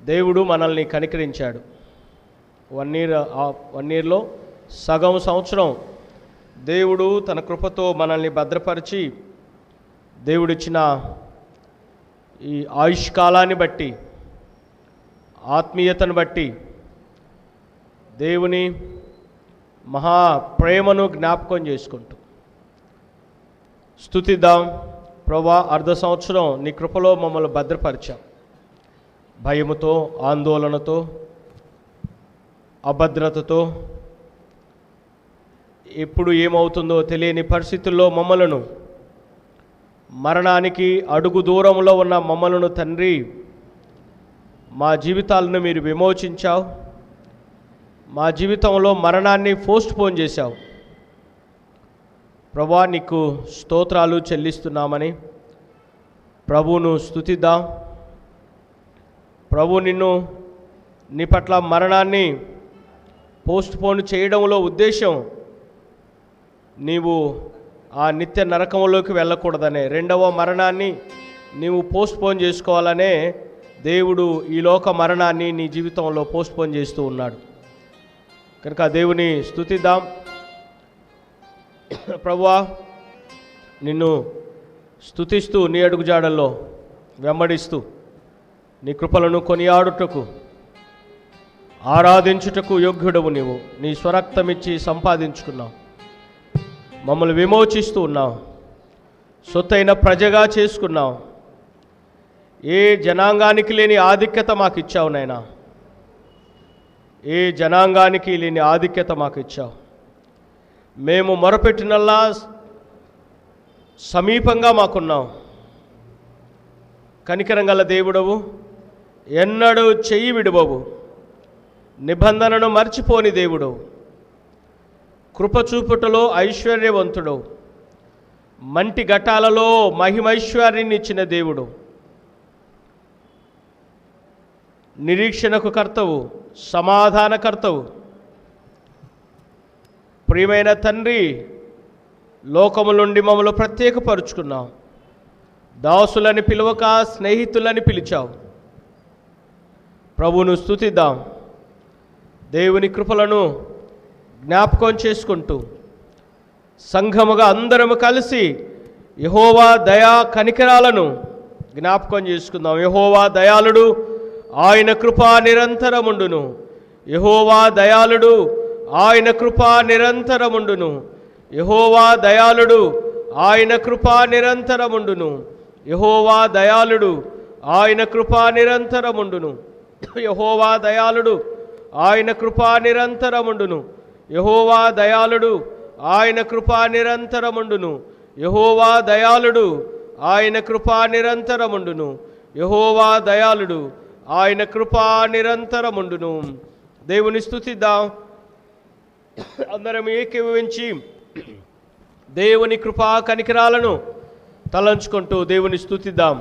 దేవుడు మనల్ని కనికరించాడు. 1 ఇయర్లో సగం సంవత్సరం దేవుడు తన కృపతో మనల్ని భద్రపరిచి, దేవుడిచ్చిన ఈ ఆయుష్కాలాన్ని బట్టి, ఆత్మీయతను బట్టి దేవుని మహా ప్రేమను జ్ఞాపకం చేసుకుంటూ స్తుతిద్దాం. ప్రభువా, అర్ధ సంవత్సరం నీ కృపలో మమ్మల్ని భద్రపరిచాం. భయముతో, ఆందోళనతో, అభద్రతతో, ఎప్పుడు ఏమవుతుందో తెలియని పరిస్థితుల్లో మమ్మలను, మరణానికి అడుగు దూరంలో ఉన్న మమ్మలను తండ్రి, మా జీవితాలను మీరు విమోచించావు. మా జీవితంలో మరణాన్ని పోస్ట్పోన్ చేశావు. ప్రభువా, నీకు స్తోత్రాలు చెల్లిస్తున్నామని ప్రభువును స్తుతిద్దాం. ప్రభు నీ పట్ల మరణాన్ని పోస్ట్పోన్ చేయడంలో ఉద్దేశం, నీవు ఆ నిత్య నరకంలోకి వెళ్ళకూడదనే, రెండవ మరణాన్ని నీవు పోస్ట్పోన్ చేసుకోవాలనే దేవుడు ఈ లోక మరణాన్ని నీ జీవితంలో పోస్ట్పోన్ చేస్తూ ఉన్నాడు. కనుక దేవుని స్తుతిద్దాం. ప్రభువా, నిన్ను స్తుతిస్తూ, నీ అడుగుజాడల్లో వెంబడిస్తూ, నీ కృపలను కొనియాడుటకు, ఆరాధించుటకు యోగ్యుడవు నీవు. నీ స్వరక్తమిచ్చి సంపాదించుకున్నావు, మమ్మల్ని విమోచిస్తూ ఉన్నావు, సొత్తైన ప్రజగా చేసుకున్నావు. ఏ జనాంగానికి లేని ఆధిక్యత మాకు ఇచ్చావు నాయనా, ఏ జనాంగానికి లేని ఆధిక్యత మాకు ఇచ్చావు. మేము మొరపెట్టినల్లా సమీపంగా మాకున్నావు. కనికరం గల దేవుడవు, ఎన్నడూ చెయ్యి విడువవు, నిబంధనను మర్చిపోని దేవుడవు, కృపచూపుటలో ఐశ్వర్యవంతుడవు, మంటి ఘటాలలో మహిమైశ్వర్యాన్ని ఇచ్చిన దేవుడు, నిరీక్షణకు కర్తవు, సమాధానకర్తవు. ప్రియమైన తండ్రి, లోకము నుండి మమ్మల్ని ప్రత్యేకపరుచుకున్నావు. దాసులని పిలవక స్నేహితులని పిలిచావు. ప్రభువును స్తుతిద్దాం. దేవుని కృపలను జ్ఞాపకం చేసుకుంటూ సంఘముగా అందరము కలిసి యెహోవా దయా కనికరాలను జ్ఞాపకం చేసుకుందాం. యెహోవా దయాళుడు, ఆయన కృప నిరంతరముండును. యెహోవా దయాళుడు, ఆయన కృప నిరంతరముండును. యెహోవా దయాళుడు, ఆయన కృప నిరంతరముండును. యెహోవా దయాళుడు, ఆయన కృప నిరంతరముండును. యెహోవా దయాళుడు, ఆయన కృప నిరంతరముండును. యెహోవా దయాళుడు, ఆయన కృప నిరంతరముండును. యెహోవా దయాళుడు, ఆయన కృప నిరంతరముండును. యెహోవా దయాళుడు, ఆయన కృప నిరంతరముండును. దేవుని స్తుతిద్దాం. అందరం ఏకీభవించి దేవుని కృపా కనికరాలను తలంచుకుంటూ దేవుని స్తుతిద్దాం.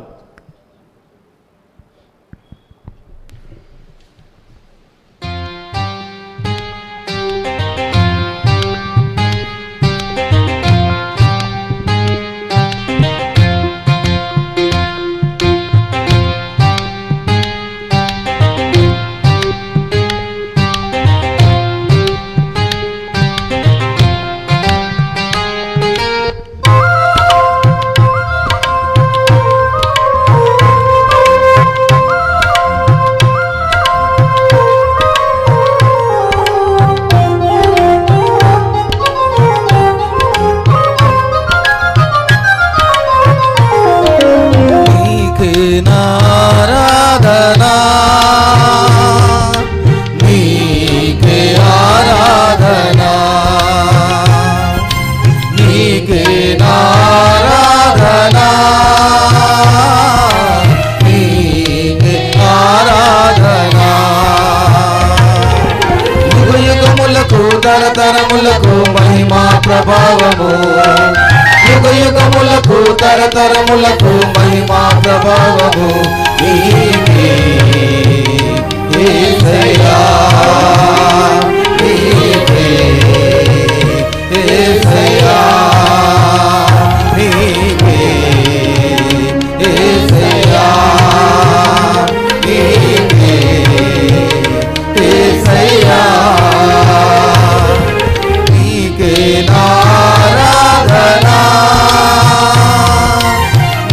తరతరములకు మహిమా ప్రభావము, యుగ యుగములకు తరతరములకు మహిమా ప్రభావము నీకే యేసయ్యా, నీకే యేసయ్యా, నీకే యేసయ్యా, నీకే యేసయ్యా, నీకే ఆరాధన,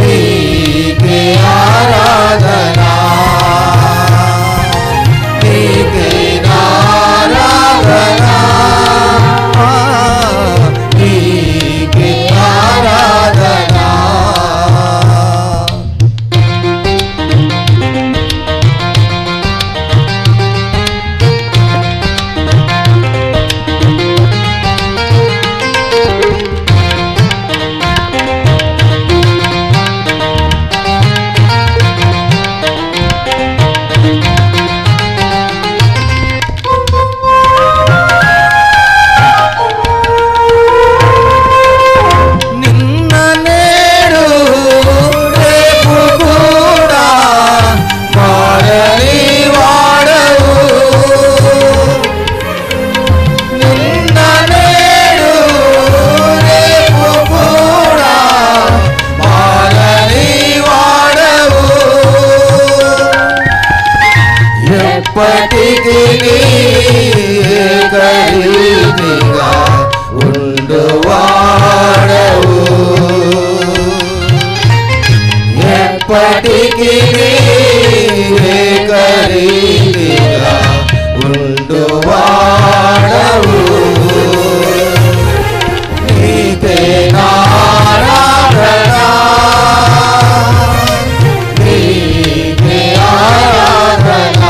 నీకే ఆరాధన, నీకే ఆరాధన, నీకే ఆరాధన. నిన్న నేడు రేపు కూడా మారని వాడవు, నిన్న నేడు రేపు కూడా మారని వాడవు, ఎప్పటికీ ఏకరీతిగా ఉండువాడవు, ఎప్పటికీ ఏకరీతిగా ఉండువాడవు, నీకే ఆరాధన, నీకే ఆరాధన,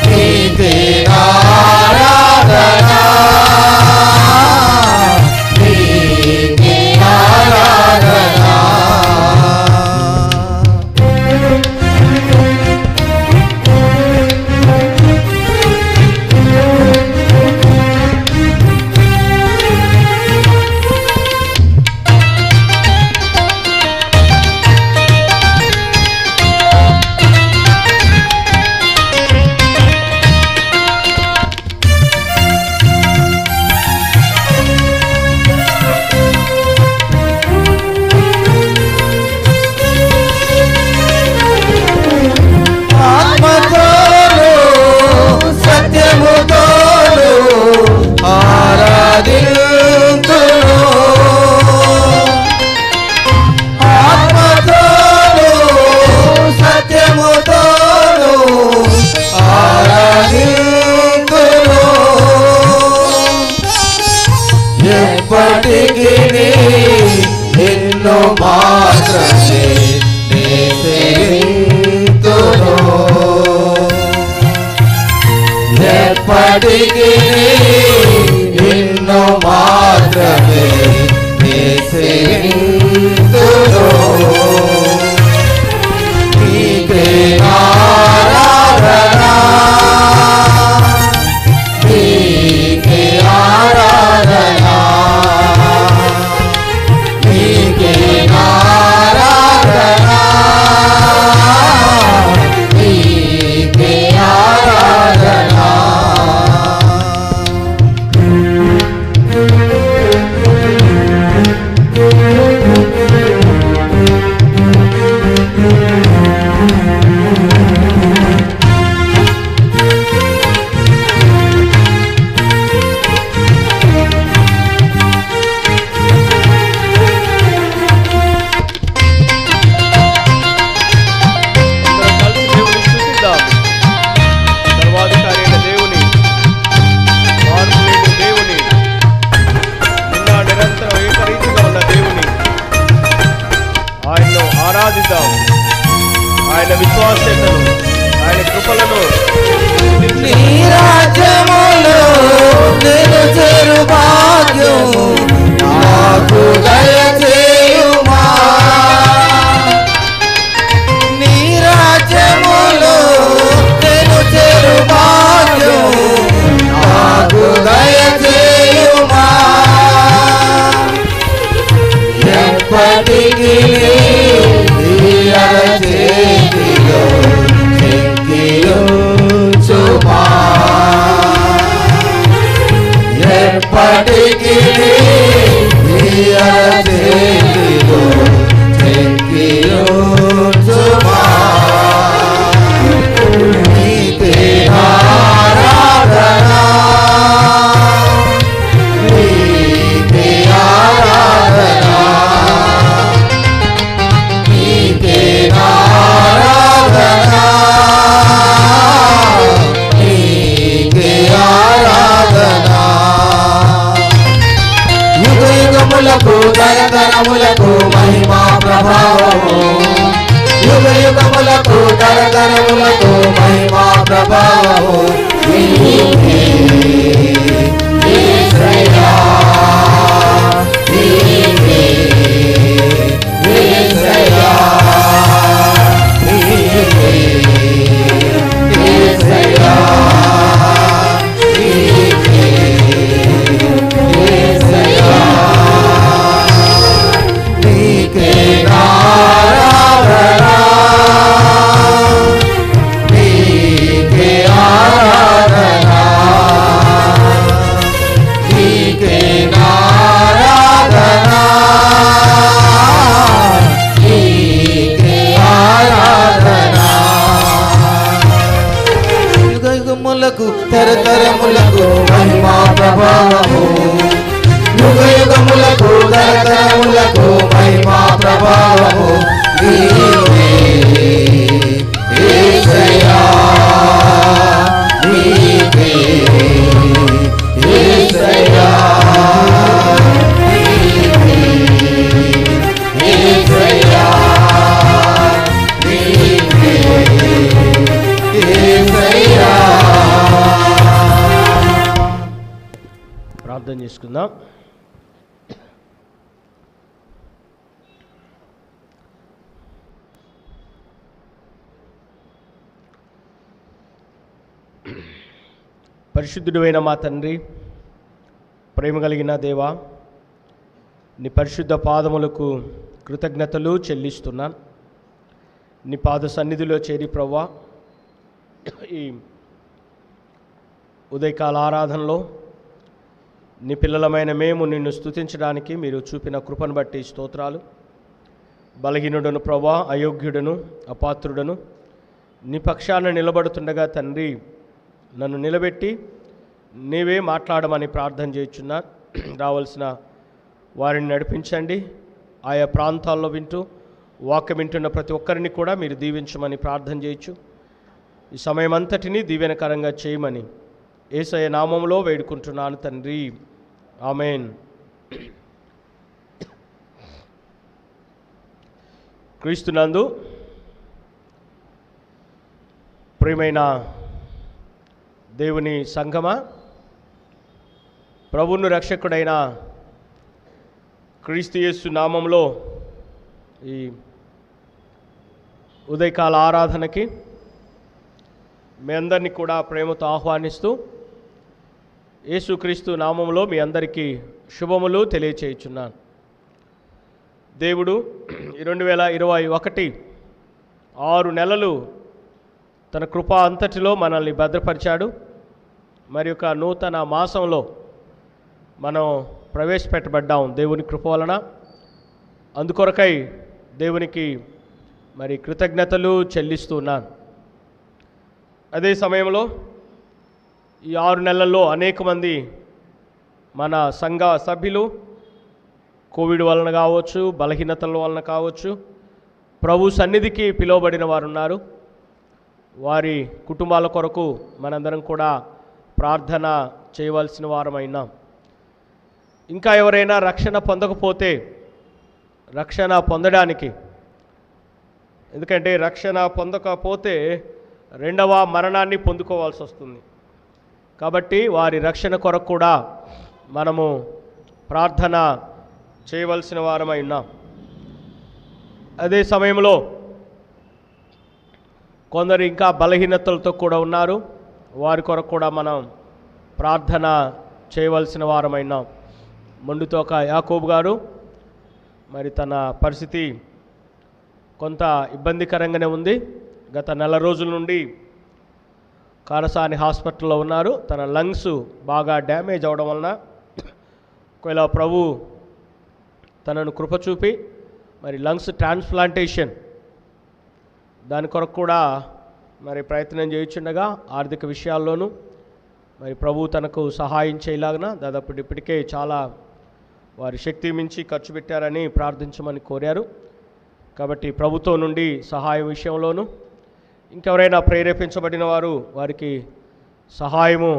నీకే ఆరాధన, నీకే ఆరాధన. ఆత్మతోను సత్యముతోను ఆరాధింతును, ఆత్మతోను సత్యముతోను ఆరాధింతును, ఎప్పటికీ నిన్ను మాత్రమే నే సేవింతును, ఎప్పటికీ నిన్ను మాత్రమే నే సేవింతును, నీకే ఆరాధన, నీకే ఆరాధన, నీకే ఆరాధన, నీకే ఆరాధన. ఆరాధిద్దాం. ఆయన విశ్వాస్యతను, ఆయన కృపలను నీ రాజ్యములో నేను చేరు భాగ్యం నాకు దయచేయుమా, నీ రాజ్యములో నేను చేరు భాగ్యం నాటికి చేతిలో చెక్కియుచుమా నీకే ఆరాధన నీకే ఆరాధన నీకే ఆరాధన నీకే ఆరాధన యుగ యుగములకు తరతరములకు మహిమా ప్రభావము యుగ యుగములకు తరతరములకు మహిమా ప్రభావము నీకే యేసయ్యా నీకే యేసయ్యా నీకే యేసయ్యా నీకే యేసయ్యా నీకే ఆరాధన నీకే ఆరాధన నీకే ఆరాధన నీకే ఆరాధన యుగ యుగములకు తరతరములకు మహిమా ప్రభావము యుగ యుగములకు తరతరములకు మహిమా ప్రభావము నీకే యేసయ్యా నీకే యేసయ్యా నీకే యేసయ్యా నీకే యేసయ్యా ప్రార్థన చేసుకుందాం. పరిశుద్ధుడైన మా తండ్రి, ప్రేమ కలిగిన దేవా, నీ పరిశుద్ధ పాదములకు కృతజ్ఞతలు చెల్లిస్తున్నాను. నీ పాద సన్నిధిలో చేరి ప్రభువా, ఈ ఉదయకాల ఆరాధనలో నీ పిల్లలమైన మేము నిన్ను స్తుతించడానికి మీరు చూపిన కృపను బట్టి స్తోత్రాలు. బలహీనుడను ప్రభువా, అయోగ్యుడను అపాత్రుడను నీ పక్షాన నిలబడుతుండగా తండ్రి, నన్ను నిలబెట్టి నీవే మాట్లాడమని ప్రార్థన చేయుచున్నా. రావాల్సిన వారిని నడిపించండి. ఆయా ప్రాంతాల్లో వింటూ వాక్యం వింటున్న ప్రతి ఒక్కరిని కూడా మీరు దీవించమని ప్రార్థన చేయొచ్చు. ఈ సమయం అంతటినీ దీవెనకరంగా చేయమని యేసయ్య నామములో వేడుకుంటున్నాను తండ్రి, ఆమేన్. క్రీస్తునందు ప్రియమైన దేవుని సంఘమా, ప్రభువును రక్షకుడైన క్రీస్తు యేసు నామంలో ఈ ఉదయకాల ఆరాధనకి మీ అందరినీ కూడా ప్రేమతో ఆహ్వానిస్తూ యేసుక్రీస్తు నామంలో మీ అందరికీ శుభములు తెలియచేయుచున్నాను. దేవుడు 2021 6 నెలలు తన కృప అంతటిలో మనల్ని భద్రపరిచాడు. మరి ఒక నూతన మాసంలో మనం ప్రవేశపెట్టబడ్డాం దేవుని కృప వలన. అందుకొరకై దేవునికి మరి కృతజ్ఞతలు చెల్లిస్తున్నాను. అదే సమయంలో ఈ 6 నెలల్లో అనేక మంది మన సంఘ సభ్యులు కోవిడ్ వలన కావచ్చు, బలహీనతల వలన కావచ్చు, ప్రభు సన్నిధికి పిలువబడిన వారు ఉన్నారు. వారి కుటుంబాల కొరకు మనందరం కూడా ప్రార్థన చేయవలసిన వారమైనాం. ఇంకా ఎవరైనా రక్షణ పొందకపోతే రక్షణ పొందడానికి, ఎందుకంటే రక్షణ పొందకపోతే రెండవ మరణాన్ని పొందుకోవాల్సి వస్తుంది. కాబట్టి వారి రక్షణ కొరకు కూడా మనము ప్రార్థన చేయవలసిన వారమై ఉన్నాం. అదే సమయంలో కొందరు ఇంకా బలహీనతలతో కూడా ఉన్నారు. వారి కొరకు కూడా మనం ప్రార్థన చేయవలసిన వారమైనాం. మొండుతోక యాకోబు గారు మరి తన పరిస్థితి కొంత ఇబ్బందికరంగానే ఉంది. గత 4 రోజుల నుండి కారసాని హాస్పిటల్లో ఉన్నారు. తన లంగ్స్ బాగా డ్యామేజ్ అవడం వలన ఒకవేళ ప్రభు తనను కృప చూపి మరి లంగ్స్ ట్రాన్స్ప్లాంటేషన్ దాని కొరకు కూడా మరి ప్రయత్నం చేయుచుండగా ఆర్థిక విషయాల్లోనూ మరి ప్రభు తనకు సహాయం చేయలాగిన దాదాపు ఇప్పటికే చాలా వారి శక్తి మించి ఖర్చు పెట్టారని ప్రార్థించమని కోరారు. కాబట్టి ప్రభుత్వం నుండి సహాయం విషయంలోనూ ఇంకెవరైనా ప్రేరేపించబడిన వారు వారికి సహాయము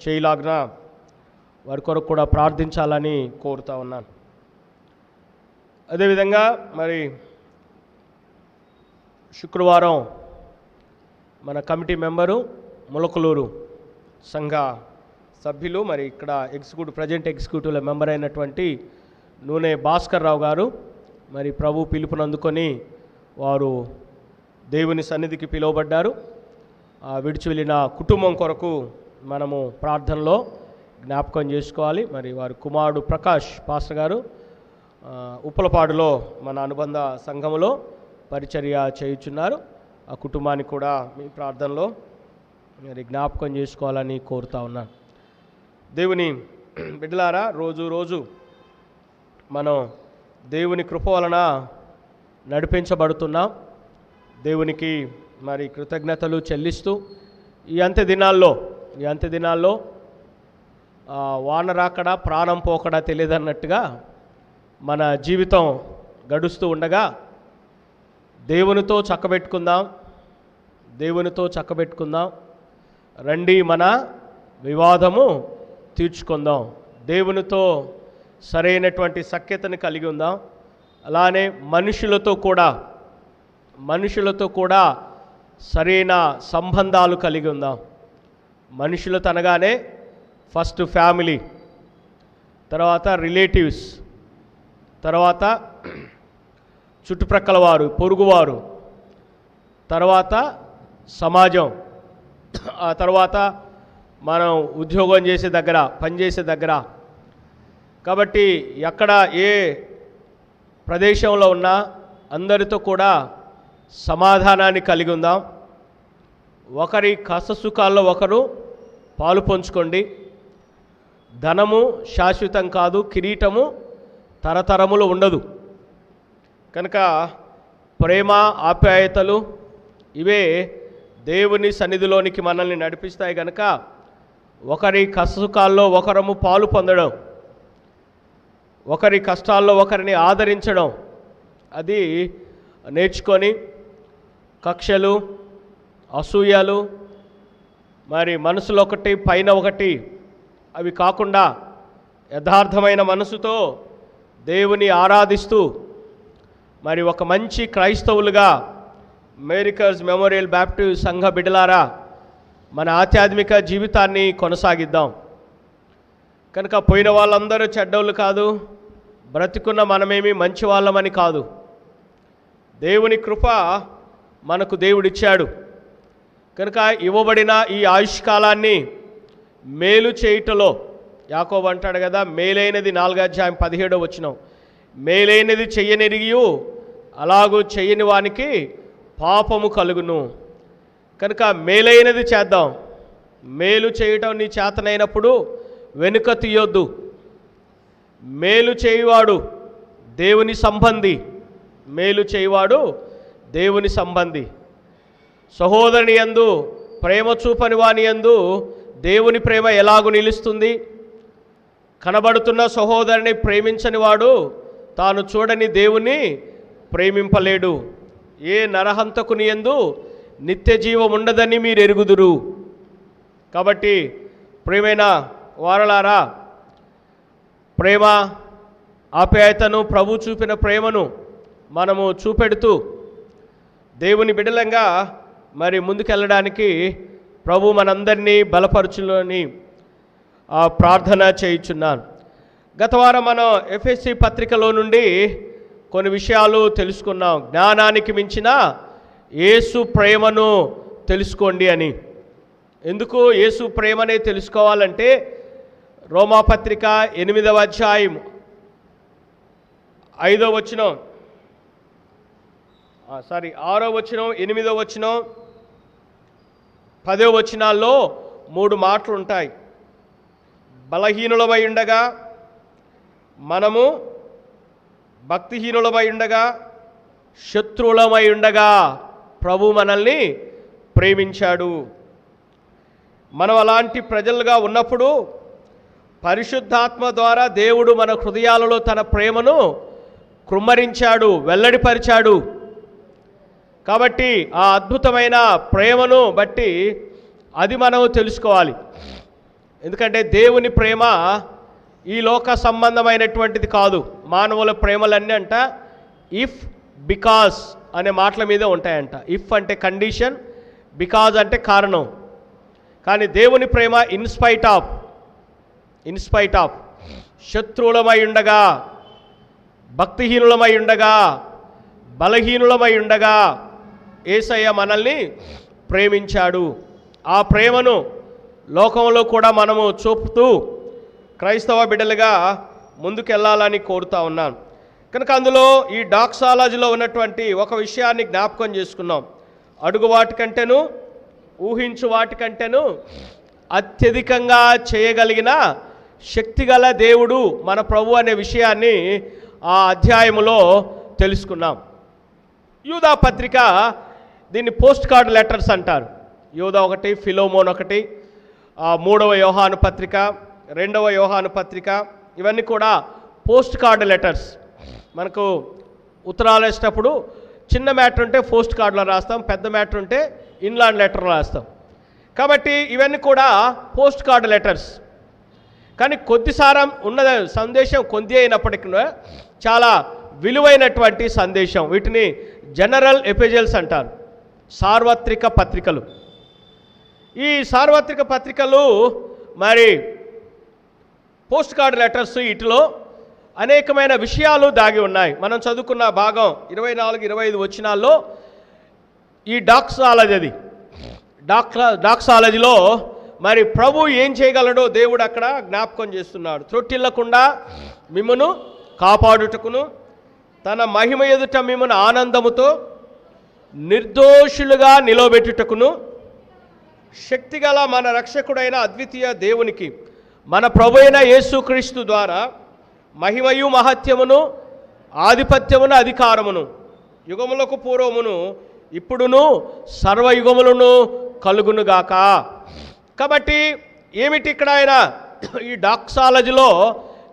చేయలాగిన వారి కొరకు కూడా ప్రార్థించాలని కోరుతా ఉన్నాను. అదేవిధంగా మరి శుక్రవారం మన కమిటీ మెంబరు ములకలూరు సంఘ సభ్యులు మరి ఇక్కడ ప్రజెంట్ ఎగ్జిక్యూటివ్ల మెంబర్ అయినటువంటి నూనె భాస్కర్ రావు గారు మరి ప్రభు పిలుపుని అందుకొని వారు దేవుని సన్నిధికి పిలువబడ్డారు. విడిచి వెళ్ళిన కుటుంబం కొరకు మనము ప్రార్థనలో జ్ఞాపకం చేసుకోవాలి. మరి వారి కుమారుడు ప్రకాష్ పాస్టర్ గారు ఉప్పలపాడులో మన అనుబంధ సంఘములో పరిచర్య చేయుచున్నారు. ఆ కుటుంబాన్ని కూడా మీ ప్రార్థనలో మరి జ్ఞాపకం చేసుకోవాలని కోరుతా ఉన్నాను. దేవుని బిడ్డలారా, రోజు మనం దేవుని కృప వలన నడిపించబడుతున్నాం. దేవునికి మరి కృతజ్ఞతలు చెల్లిస్తూ ఈ అంత్య దినాల్లో వాన రాకడా ప్రాణం పోకడా తెలియదన్నట్టుగా మన జీవితం గడుస్తూ ఉండగా దేవునితో చక్కబెట్టుకుందాం. రండి మన వివాదము తీర్చుకుందాం. దేవునితో సరైనటువంటి సఖ్యతను కలిగి ఉందాం. అలానే మనుషులతో కూడా సరైన సంబంధాలు కలిగి ఉందాం. మనుషులతో అనగానే ఫస్ట్ ఫ్యామిలీ, తర్వాత రిలేటివ్స్, తర్వాత చుట్టుప్రక్కల వారు, పొరుగువారు, తర్వాత సమాజం, ఆ తర్వాత మనం ఉద్యోగం చేసే దగ్గర, పనిచేసే దగ్గర. కాబట్టి ఎక్కడ ఏ ప్రదేశంలో ఉన్నా అందరితో కూడా సమాధానాన్ని కలిగి ఉందాం. ఒకరి కష్టసుఖాల్లో ఒకరు పాలు పంచుకోండి. ధనము శాశ్వతం కాదు, కిరీటము తరతరములు ఉండదు. కనుక ప్రేమ, ఆప్యాయతలు ఇవే దేవుని సన్నిధిలోనికి మనల్ని నడిపిస్తాయి. కనుక ఒకరి కష్టసుఖాల్లో ఒకరము పాలు పొందడం, ఒకరి కష్టాల్లో ఒకరిని ఆదరించడం, అది నేర్చుకొని కక్షలు, అసూయలు, మరి మనసులో ఒకటి పైన ఒకటి అవి కాకుండా యథార్థమైన మనసుతో దేవుని ఆరాధిస్తూ మరి ఒక మంచి క్రైస్తవులుగా మేరీకర్స్ మెమోరియల్ బ్యాప్టిస్ట్ సంఘ బిడ్డలారా మన ఆధ్యాత్మిక జీవితాన్ని కొనసాగిద్దాం. కనుక పోయిన వాళ్ళందరూ చెడ్డోళ్ళు కాదు, బ్రతికున్న మనమేమి మంచి వాళ్ళమని కాదు. దేవుని కృప మనకు దేవుడిచ్చాడు. కనుక ఇవ్వబడిన ఈ ఆయుష్కాలాన్ని మేలు చేయుటలో యాకోబు అంటాడు కదా, మేలైనది 4:17 మేలైనది చెయ్యనెరిగియు అలాగూ చెయ్యని వానికి పాపము కలుగును. కనుక మేలైనది చేద్దాం. మేలు చేయటం నీ చేతనైనప్పుడు వెనుక తీయొద్దు. మేలు చేయువాడు దేవుని సంబంధి. సహోదరుని యందు ప్రేమ చూపని వాని యందు దేవుని ప్రేమ ఎలాగూ నిలుస్తుంది? కనబడుతున్న సహోదరుని ప్రేమించని వాడు తాను చూడని దేవుని ప్రేమింపలేడు. ఏ నరహంతకుని యందు నిత్య జీవం ఉండదని మీరు ఎరుగుదురు. కాబట్టి ప్రియమైన వారలారా, ప్రేమ ఆప్యాయతను, ప్రభు చూపిన ప్రేమను మనము చూపెడుతూ దేవుని బిడ్డలంగా మరి ముందుకెళ్ళడానికి ప్రభు మనందరినీ బలపరచులని ప్రార్థన చేయుచున్నాను. గత వారం మనం ఎఫెసీ పత్రికలో నుండి కొన్ని విషయాలు తెలుసుకున్నాం. జ్ఞానానికి మించిన యేసు ప్రేమను తెలుసుకోండి అని. ఎందుకు యేసు ప్రేమనే తెలుసుకోవాలంటే రోమాపత్రిక 8వ అధ్యాయం 6వ వచనం, 8వ వచనం, 10వ వచనాల్లో 3 మాటలు ఉంటాయి. బలహీనులమై ఉండగా మనము భక్తిహీనులమై ఉండగా, శత్రువులమై ఉండగా ప్రభు మనల్ని ప్రేమించాడు. మనం అలాంటి ప్రజలుగా ఉన్నప్పుడు పరిశుద్ధాత్మ ద్వారా దేవుడు మన హృదయాలలో తన ప్రేమను కృమ్మరించాడు, వెల్లడిపరిచాడు. కాబట్టి ఆ అద్భుతమైన ప్రేమను బట్టి అది మనం తెలుసుకోవాలి. ఎందుకంటే దేవుని ప్రేమ ఈ లోక సంబంధమైనటువంటిది కాదు. మానవుల ప్రేమలన్నీ అంట ఇఫ్, బికాస్ అనే మాటల మీద ఉంటాయంట. ఇఫ్ అంటే కండిషన్, బికాజ్ అంటే కారణం. కానీ దేవుని ప్రేమ ఇన్స్పైట్ ఆఫ్ శత్రువులమై ఉండగా, భక్తిహీనులమై ఉండగా, బలహీనులమై ఉండగా యేసయ్య మనల్ని ప్రేమించాడు. ఆ ప్రేమను లోకంలో కూడా మనము చూపుతూ క్రైస్తవ బిడ్డలుగా ముందుకెళ్ళాలని కోరుతా ఉన్నాను. కనుక అందులో ఈ డాక్సాలజీలో ఉన్నటువంటి ఒక విషయాన్ని జ్ఞాపకం చేసుకున్నాం. అడుగు వాటికంటేను, ఊహించు వాటికంటేను అత్యధికంగా చేయగలిగిన శక్తిగల దేవుడు మన ప్రభు అనే విషయాన్ని ఆ అధ్యాయములో తెలుసుకున్నాం. యూదా పత్రిక, దీన్ని పోస్ట్ కార్డ్ లెటర్స్ అంటారు. యూదా ఒకటి, ఫిలోమోన్ ఒకటి, 3వ యోహాను పత్రిక, 2వ యోహాను పత్రిక, ఇవన్నీ కూడా పోస్ట్ కార్డ్ లెటర్స్. మనకు ఉత్తరాలు వేసేటప్పుడు చిన్న మ్యాటర్ ఉంటే పోస్ట్ కార్డులో రాస్తాం, పెద్ద మ్యాటర్ ఉంటే ఇన్లాండ్ లెటర్లో రాస్తాం. కాబట్టి ఇవన్నీ కూడా పోస్ట్ కార్డ్ లెటర్స్. కానీ కొద్ది సారం ఉన్న సందేశం కొద్ది అయినప్పటికీ చాలా విలువైనటువంటి సందేశం. వీటిని జనరల్ ఎపిజల్స్ అంటారు, సార్వత్రిక పత్రికలు. ఈ సార్వత్రిక పత్రికలు మరి పోస్ట్ కార్డ్ లెటర్స్, వీటిలో అనేకమైన విషయాలు దాగి ఉన్నాయి. మనం చదువుకున్న భాగం 24-25 వచనాల్లో ఈ డాక్సాలజీలో మరి ప్రభు ఏం చేయగలడో దేవుడు అక్కడ జ్ఞాపకం చేస్తున్నాడు. త్రొట్టిల్లకుండా మిమ్మును కాపాడుటకును, తన మహిమ ఎదుట మిమ్మును ఆనందముతో నిర్దోషులుగా నిలవబెట్టుటకును, శక్తిగల మన రక్షకుడైన అద్వితీయ దేవునికి మన ప్రభు అయిన యేసుక్రీస్తు ద్వారా మహిమయు మహత్యమును, ఆధిపత్యమును, అధికారమును యుగములకు పూర్వమును ఇప్పుడును సర్వయుగములను కలుగునుగాక. కాబట్టి ఏమిటి ఇక్కడ ఆయన ఈ డాక్సాలజీలో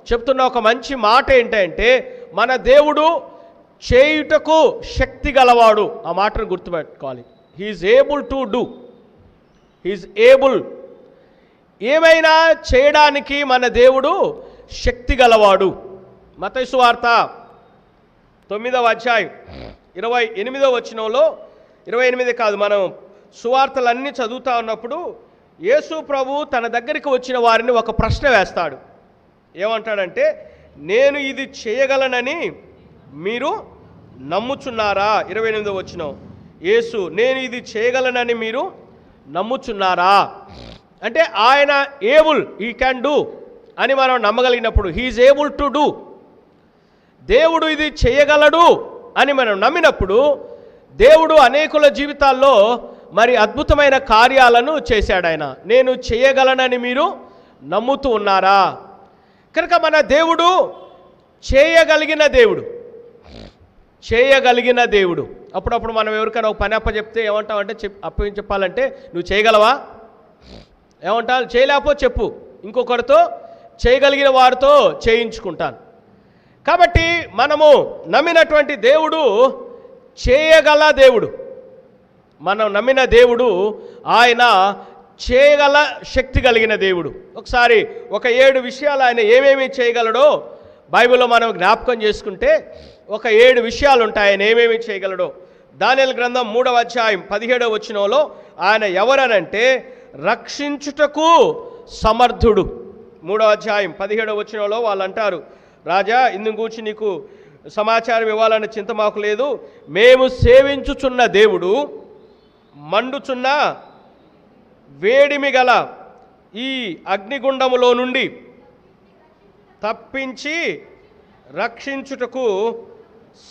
చెప్తున్న ఒక మంచి మాట ఏంటంటే, మన దేవుడు చేయుటకు శక్తి గలవాడు. ఆ మాటను గుర్తుపెట్టుకోవాలి. He is able to do, he is able. ఏమైనా చేయడానికి మన దేవుడు శక్తి గలవాడు. మత్తయి సువార్త 9వ అధ్యాయం 28వ వచనంలో, 28 కాదు, మనం సువార్తలన్నీ చదువుతా ఉన్నప్పుడు యేసు ప్రభు తన దగ్గరికి వచ్చిన వారిని ఒక ప్రశ్న వేస్తాడు. ఏమంటాడంటే, నేను ఇది చేయగలనని మీరు నమ్ముచున్నారా? 28వ వచనం, యేసు నేను ఇది చేయగలనని మీరు నమ్ముచున్నారా? అంటే ఆయన ఏబుల్, హీ క్యాన్ డూ అని మనం నమ్మగలిగినప్పుడు, హీఈస్ ఏబుల్ టు డూ, దేవుడు ఇది చేయగలడు అని మనం నమ్మినప్పుడు దేవుడు అనేకుల జీవితాల్లో మరి అద్భుతమైన కార్యాలను చేశాడు. ఆయన నేను చేయగలనని మీరు నమ్ముతూ ఉన్నారా? కనుక మన దేవుడు చేయగలిగిన దేవుడు. అప్పుడప్పుడు మనం ఎవరికైనా ఒక పని అప్పచెప్తే ఏమంటామంటే, చెప్పాలంటే నువ్వు చేయగలవా ఏమంటావు? చేయలేపో చెప్పు, ఇంకొకరితో చేయగలిగిన వారితో చేయించుకుంటాను. కాబట్టి మనము నమ్మినటువంటి దేవుడు చేయగల దేవుడు. మనం నమ్మిన దేవుడు ఆయన చేయగల శక్తి కలిగిన దేవుడు. ఒకసారి ఒక 7 విషయాలు ఆయన ఏమేమి చేయగలడో బైబిల్లో మనం జ్ఞాపకం చేసుకుంటే ఒక 7 విషయాలు ఉంటాయి ఆయన ఏమేమి చేయగలడో. దానియేలు గ్రంథం 3వ అధ్యాయం 17వ వచనంలో ఆయన ఎవరనంటే రక్షించుటకు సమర్థుడు. 3వ అధ్యాయం 17వ వచనంలో వాళ్ళు అంటారు, రాజా ఇందుకు గూర్చి నీకు సమాచారం ఇవ్వాలన్న చింత మాకు లేదు. మేము సేవించుచున్న దేవుడు మండుచున్న వేడిమి గల ఈ అగ్నిగుండములో నుండి తప్పించి రక్షించుటకు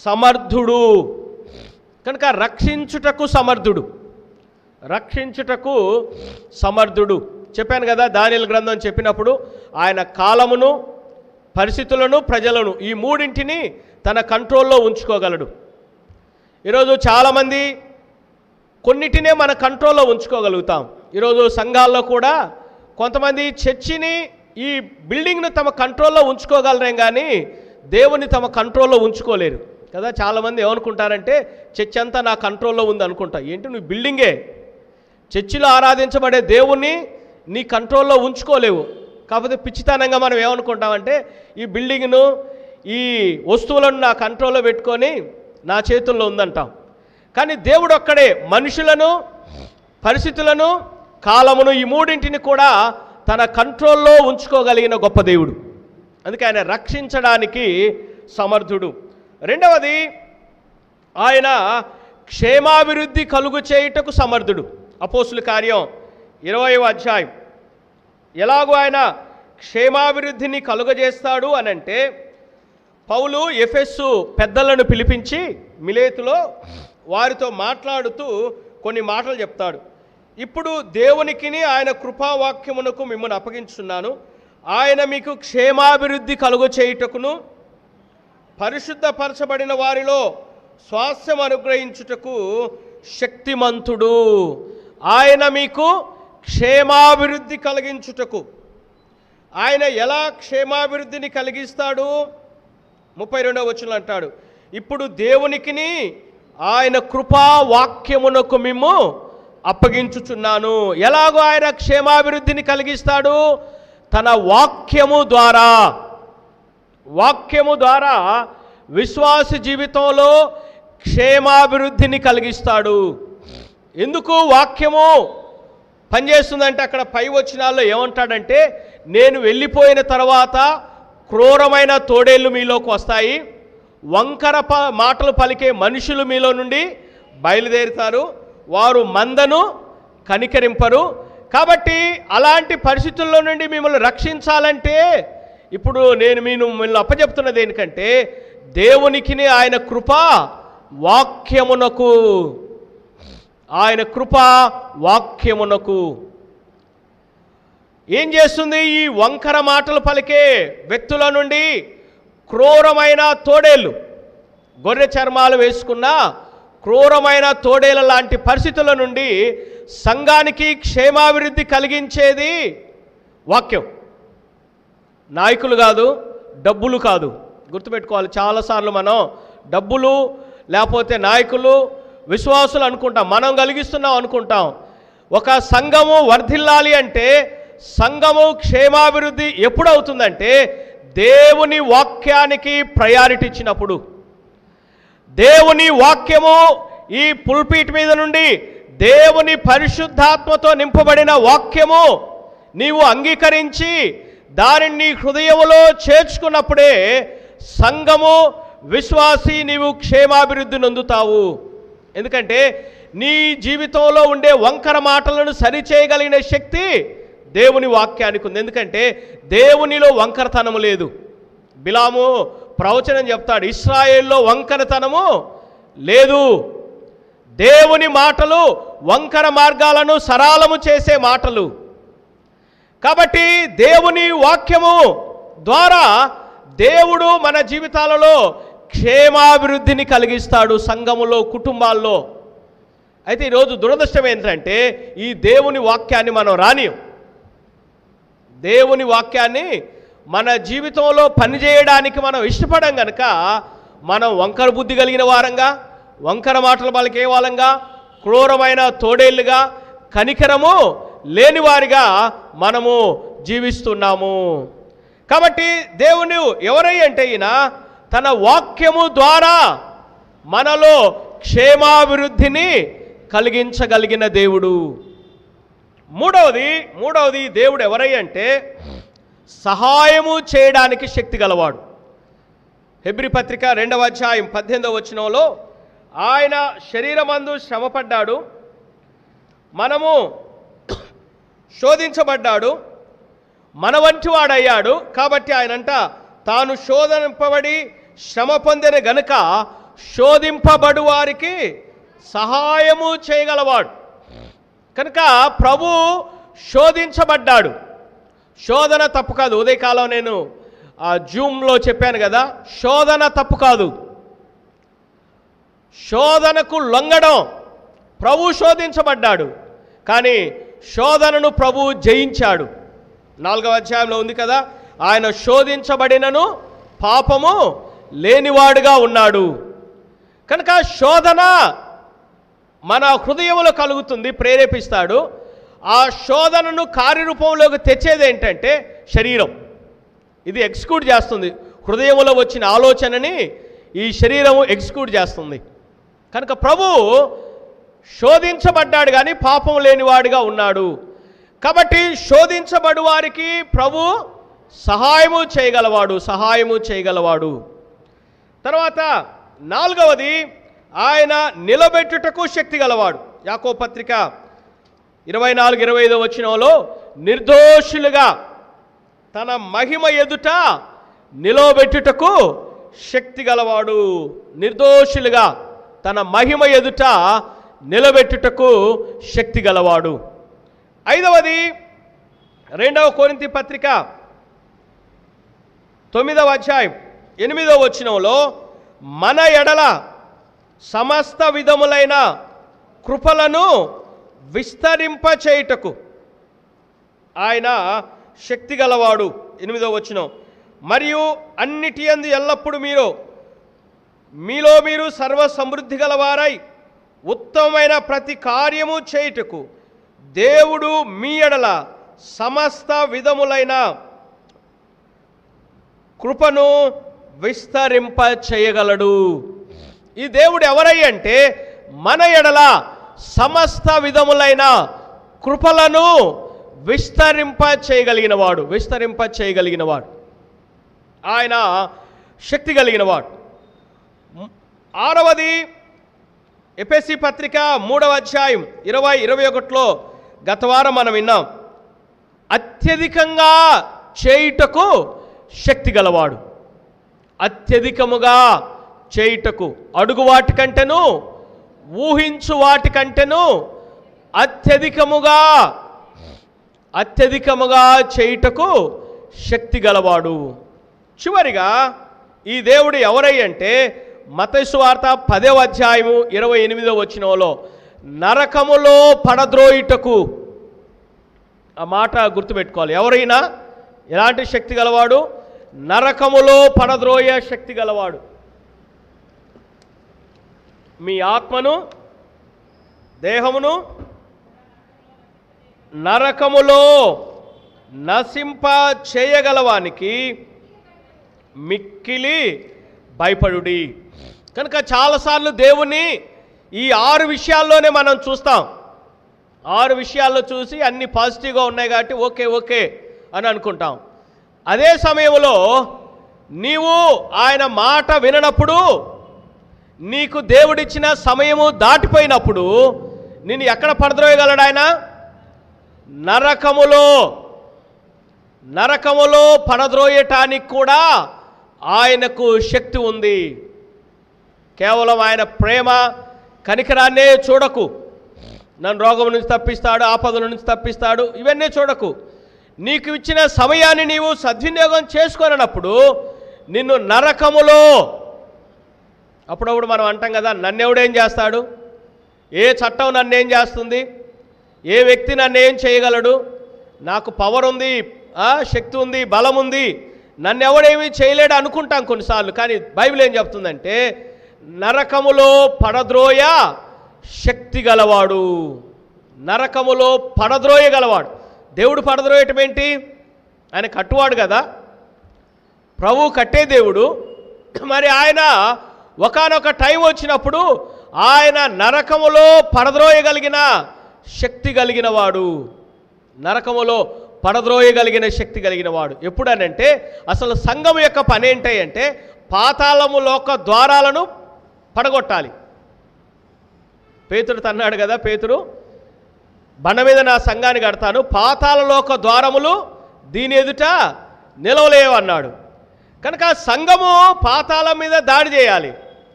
సమర్థుడు. కనుక రక్షించుటకు సమర్థుడు చెప్పాను కదా. దానియేలు గ్రంథం చెప్పినప్పుడు ఆయన కాలమును పరిస్థితులను, ప్రజలను, ఈ మూడింటిని తన కంట్రోల్లో ఉంచుకోగలడు. ఈరోజు చాలామంది కొన్నిటినే మన కంట్రోల్లో ఉంచుకోగలుగుతాం. ఈరోజు సంఘాల్లో కూడా కొంతమంది చర్చిని, ఈ బిల్డింగ్ను తమ కంట్రోల్లో ఉంచుకోగలరేం కానీ దేవుని తమ కంట్రోల్లో ఉంచుకోలేరు కదా. చాలామంది ఏమనుకుంటారంటే చర్చ్ అంతా నా కంట్రోల్లో ఉంది అనుకుంటా. ఏంటి, నువ్వు బిల్డింగే, చర్చిలో ఆరాధించబడే దేవుణ్ణి నీ కంట్రోల్లో ఉంచుకోలేవు. కాకపోతే పిచ్చితనంగా మనం ఏమనుకుంటామంటే ఈ బిల్డింగ్ను, ఈ వస్తువులను నా కంట్రోల్లో పెట్టుకొని నా చేతుల్లో ఉందంటాం. కానీ దేవుడు ఒక్కడే మనుషులను, పరిస్థితులను, కాలమును, ఈ మూడింటిని కూడా తన కంట్రోల్లో ఉంచుకోగలిగిన గొప్ప దేవుడు. అందుకే ఆయన రక్షించడానికి సమర్థుడు. రెండవది, ఆయన క్షేమాభివృద్ధి కలుగు చేయుటకు సమర్థుడు. అపోస్తుల కార్యం 20వ అధ్యాయం. ఎలాగో ఆయన క్షేమాభివృద్ధిని కలుగజేస్తాడు అనంటే, పౌలు ఎఫెస్సు పెద్దలను పిలిపించి మిలేతులో వారితో మాట్లాడుతూ కొన్ని మాటలు చెప్తాడు. ఇప్పుడు దేవునికిని ఆయన కృపావాక్యమునకు మిమ్మల్ని అప్పగించున్నాను. ఆయన మీకు క్షేమాభివృద్ధి కలుగ చేయుటకును పరిశుద్ధపరచబడిన వారిలో స్వాస్థ్యం అనుగ్రహించుటకు శక్తిమంతుడు. ఆయన మీకు క్షేమాభివృద్ధి కలిగించుటకు. ఆయన ఎలా క్షేమాభివృద్ధిని కలిగిస్తాడు? 32వ వచనంలో అంటాడు, ఇప్పుడు దేవునికిని ఆయన కృపా వాక్యమునకు మిమ్ము అప్పగించుచున్నాను. ఎలాగో ఆయన క్షేమాభివృద్ధిని కలిగిస్తాడు? తన వాక్యము ద్వారా. వాక్యము ద్వారా విశ్వాస జీవితంలో క్షేమాభివృద్ధిని కలిగిస్తాడు. ఎందుకు వాక్యము పనిచేస్తుందంటే, అక్కడ పై వచనాల్లో ఏమంటాడంటే, నేను వెళ్ళిపోయిన తర్వాత క్రూరమైన తోడేళ్ళు మీలోకి వస్తాయి, వంకర మాటలు పలికే మనుషులు మీలో నుండి బయలుదేరుతారు, వారు మందను కనికరింపరు. కాబట్టి అలాంటి పరిస్థితుల్లో నుండి మిమ్మల్ని రక్షించాలంటే ఇప్పుడు నేను మిమ్మల్ని అప్పచెప్తున్నది ఏంటంటే, దేవునికిని ఆయన కృపా వాక్యమునకు, ఆయన కృపా వాక్యమునకు ఏం చేస్తుంది? ఈ వంకర మాటలు పలికే వ్యక్తుల నుండి, క్రూరమైన తోడేళ్ళు, గొర్రె చర్మాలు వేసుకున్న క్రూరమైన తోడేళ్ళ లాంటి పరిస్థితుల నుండి సంఘానికి క్షేమాభివృద్ధి కలిగించేది వాక్యం. నాయకులు కాదు, డబ్బులు కాదు. గుర్తుపెట్టుకోవాలి. చాలాసార్లు మనం డబ్బులు లేకపోతే నాయకులు, విశ్వాసులు అనుకుంటాం, మనం కలిగిస్తున్నాం అనుకుంటాం. ఒక సంఘము వర్ధిల్లాలి అంటే, సంఘము క్షేమాభివృద్ధి ఎప్పుడు అవుతుందంటే దేవుని వాక్యానికి ప్రయారిటీ ఇచ్చినప్పుడు. దేవుని వాక్యము ఈ పుల్పీట్ మీద నుండి దేవుని పరిశుద్ధాత్మతో నింపబడిన వాక్యము నీవు అంగీకరించి దానిని నీ హృదయములో చేర్చుకున్నప్పుడే సంఘము, విశ్వాసి నీవు క్షేమాభివృద్ధి నొందుతావు. ఎందుకంటే నీ జీవితంలో ఉండే వంకర మాటలను సరిచేయగలిగిన శక్తి దేవుని వాక్యానికి ఉంది. ఎందుకంటే దేవునిలో వంకరతనము లేదు. బిలాము ప్రవచనం చెప్తాడు, ఇశ్రాయేల్లో వంకరతనము లేదు. దేవుని మాటలు వంకర మార్గాలను సరళము చేసే మాటలు. కాబట్టి దేవుని వాక్యము ద్వారా దేవుడు మన జీవితాలలో క్షేమాభివృద్ధిని కలిగిస్తాడు, సంఘములో, కుటుంబాల్లో. అయితే ఈరోజు దురదృష్టం ఏంటంటే ఈ దేవుని వాక్యాన్ని మనం రానియం. దేవుని వాక్యాన్ని మన జీవితంలో పనిచేయడానికి మనం ఇష్టపడం కనుక మనం వంకర బుద్ధి కలిగిన వారంగా, వంకర మాటలు పలికే వాళ్ళంగా, క్రూరమైన తోడేళ్ళుగా, కనికరము లేనివారిగా మనము జీవిస్తున్నాము. కాబట్టి దేవుని ఎవరై అంటే ఈయన తన వాక్యము ద్వారా మనలో క్షేమాభివృద్ధిని కలిగించగలిగిన దేవుడు. మూడవది దేవుడు ఎవరై అంటే సహాయము చేయడానికి శక్తి గలవాడు. హెబ్రీ పత్రిక 2వ అధ్యాయం 18వ వచనంలో ఆయన శరీరమందు శ్రమపడ్డాడు, మనము శోధించబడ్డాడు, మన వంటి వాడయ్యాడు. కాబట్టి ఆయనంట తాను శోధింపబడి శ్రమ పొందిన గనుక శోధింపబడు వారికి సహాయము చేయగలవాడు. కనుక ప్రభు శోధించబడ్డాడు. శోధన తప్పు కాదు. ఉదయకాలం నేను జూమ్లో చెప్పాను కదా, శోధన తప్పు కాదు. శోధనకు లొంగడం, ప్రభు శోధించబడ్డాడు కానీ శోధనను ప్రభు జయించాడు. 4వ అధ్యాయంలో ఉంది కదా, ఆయన శోధించబడినను పాపము లేనివాడుగా ఉన్నాడు. కనుక శోధన మన హృదయంలో కలుగుతుంది, ప్రేరేపిస్తాడు. ఆ శోధనను కార్యరూపంలోకి తెచ్చేది ఏంటంటే శరీరం. ఇది ఎగ్జిక్యూట్ చేస్తుంది. హృదయంలో వచ్చిన ఆలోచనని ఈ శరీరం ఎగ్జిక్యూట్ చేస్తుంది. కనుక ప్రభు శోధించబడ్డాడు కానీ పాపం లేనివాడుగా ఉన్నాడు. కాబట్టి శోధించబడు వారికి ప్రభు సహాయము చేయగలవాడు. తర్వాత 4వది, ఆయన నిలబెట్టుటకు శక్తి గలవాడు. యాకోబు పత్రిక 24-25 వచనంలో నిర్దోషులుగా తన మహిమ ఎదుట నిలబెట్టుటకు శక్తి గలవాడు. నిర్దోషులుగా తన మహిమ ఎదుట నిలబెట్టుటకు శక్తి గలవాడు. 5వది 2వ కొరింథీ పత్రిక 9వ అధ్యాయం 8వ వచనంలో మన ఎడల సమస్త విధములైన కృపలను విస్తరింపచేయుటకు ఆయన శక్తి గలవాడు. 8వ వచనం, మరియు అన్నిటి యందు ఎల్లప్పుడు మీలో మీరు సర్వ సమృద్ధి గలవారై ఉత్తమమైన ప్రతి కార్యము చేయుటకు దేవుడు మీ ఎడల సమస్త విధములైన కృపను విస్తరింప చేయగలడు. ఈ దేవుడు ఎవరై అంటే మన ఎడల సమస్త విధములైన కృపలను విస్తరింప చేయగలిగినవాడు. ఆయన శక్తి కలిగినవాడు. 6వది ఎఫెసీ పత్రిక 3వ అధ్యాయం 20-21లో గత వారం మనం విన్నాం. అత్యధికంగా చేయుటకు శక్తి గలవాడు. అత్యధికముగా చేయుటకు, అడుగు వాటికంటేను ఊహించు వాటికంటేను అత్యధికముగా చేయుటకు శక్తి గలవాడు. చివరిగా ఈ దేవుడు ఎవరై అంటే మత్తయి సువార్త 10వ అధ్యాయము 28వ వచనంలో నరకములో పడద్రోయుటకు, ఆ మాట గుర్తుపెట్టుకోవాలి. ఎవరైనా ఎలాంటి శక్తి గలవాడు? నరకములో పడద్రోయ శక్తి గలవాడు. మీ ఆత్మను దేహమును నరకములో నశింప చేయగలవానికి మిక్కిలి భయపడుడి. కనుక చాలాసార్లు దేవుని ఈ 6 విషయాల్లోనే మనం చూస్తాం. 6 విషయాల్లో చూసి అన్ని పాజిటివ్గా ఉన్నాయి కాబట్టి ఓకే అని అనుకుంటాం. అదే సమయంలో నీవు ఆయన మాట విననప్పుడు, నీకు దేవుడిచ్చిన సమయము దాటిపోయినప్పుడు నిన్ను ఎక్కడ పడద్రోయగలడు ఆయన? నరకములో పడద్రోయటానికి కూడా ఆయనకు శక్తి ఉంది. కేవలం ఆయన ప్రేమ కనికరాన్నే చూడకు. నన్ను రోగం నుంచి తప్పిస్తాడు, ఆపదల నుంచి తప్పిస్తాడు, ఇవన్నీ చూడకు. నీకు ఇచ్చిన సమయాన్ని నీవు సద్వినియోగం చేసుకొనప్పుడు నిన్ను నరకములో, అప్పుడప్పుడు మనం అంటాం కదా, నన్నెవడేం చేస్తాడు, ఏ చట్టం నన్నేం చేస్తుంది, ఏ వ్యక్తి నన్నేం చేయగలడు, నాకు పవర్ ఉంది, శక్తి ఉంది, బలం ఉంది, నన్ను ఎవడేమీ చేయలేడు అనుకుంటాం కొన్నిసార్లు. కానీ బైబిల్ ఏం చెప్తుందంటే నరకములో పడద్రోయ శక్తి గలవాడు. నరకములో పడద్రోయగలవాడు. దేవుడు పడద్రోయటం ఏంటి? ఆయన కట్టువాడు కదా, ప్రభు కట్టే దేవుడు. మరి ఆయన ఒకానొక టైం వచ్చినప్పుడు ఆయన నరకములో పడద్రోయగలిగిన శక్తి కలిగిన వాడు. నరకములో పడద్రోయగలిగిన శక్తి కలిగిన వాడు. ఎప్పుడనంటే అసలు సంఘం యొక్క పని ఏంటంటే పాతాళము లోక ద్వారాలను పడగొట్టాలి. పేతురు తన్నాడు కదా, పేతురు బండ మీద నా సంఘాన్ని కడతాను, పాతాళ లోక ద్వారములు దీని ఎదుట నిలవలేవన్నాడు. కనుక సంఘము పాతాళం మీద దాడి చేయాలి.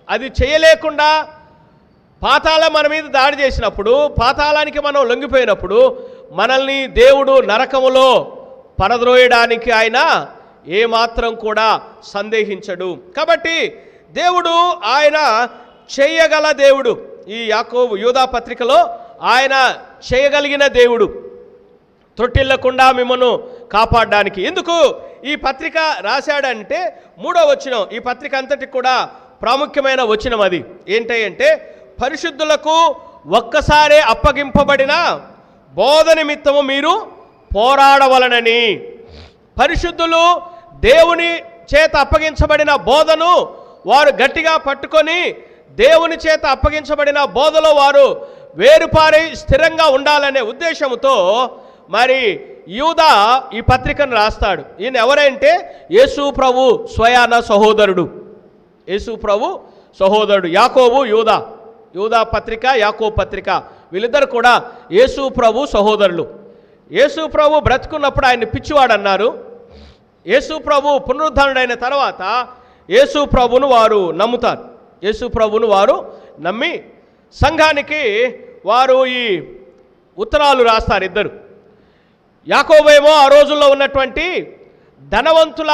అది చేయలేకుండా పాతాళం మన మీద దాడి చేసినప్పుడు, పాతాళానికి మనం లొంగిపోయినప్పుడు మనల్ని దేవుడు నరకములో పడద్రోయడానికి ఆయన ఏమాత్రం కూడా సందేహించడు. కాబట్టి దేవుడు ఆయన చేయగల దేవుడు. ఈ యాకోబు యూదా పత్రికలో ఆయన చేయగలిగిన దేవుడు, త్రొట్టిల్లకుండా మిమ్మల్ని కాపాడడానికి. ఎందుకు ఈ పత్రిక రాశాడంటే 3వ వచనం ఈ పత్రిక అంతటికి కూడా ప్రాముఖ్యమైన వచనం. అది ఏంటంటే పరిశుద్ధులకు ఒక్కసారే అప్పగింపబడిన బోధ నిమిత్తము మీరు పోరాడవలనని. పరిశుద్ధులు దేవుని చేత అప్పగించబడిన బోధను వారు గట్టిగా పట్టుకొని దేవుని చేత అప్పగించబడిన బోధలో వారు వేరుపారి స్థిరంగా ఉండాలనే ఉద్దేశంతో మరి యూదా ఈ పత్రికను రాస్తాడు. ఈయన ఎవరంటే యేసు ప్రభు స్వయాన సహోదరుడు, యేసు ప్రభు సహోదరుడు. యాకోబు యూదా, యూదా పత్రిక యాకోబు పత్రిక వీళ్ళిద్దరు కూడా యేసు ప్రభు సహోదరులు. యేసు ప్రభు బ్రతుకున్నప్పుడు ఆయన్ని పిచ్చివాడు అన్నారు. యేసు ప్రభు పునరుద్ధరణుడైన తర్వాత యేసు ప్రభును వారు నమ్ముతారు. యేసు ప్రభును వారు నమ్మి సంఘానికి వారు ఈ ఉత్తరాలు రాస్తారు ఇద్దరు. యాకోబేమో ఆ రోజుల్లో ఉన్నటువంటి ధనవంతుల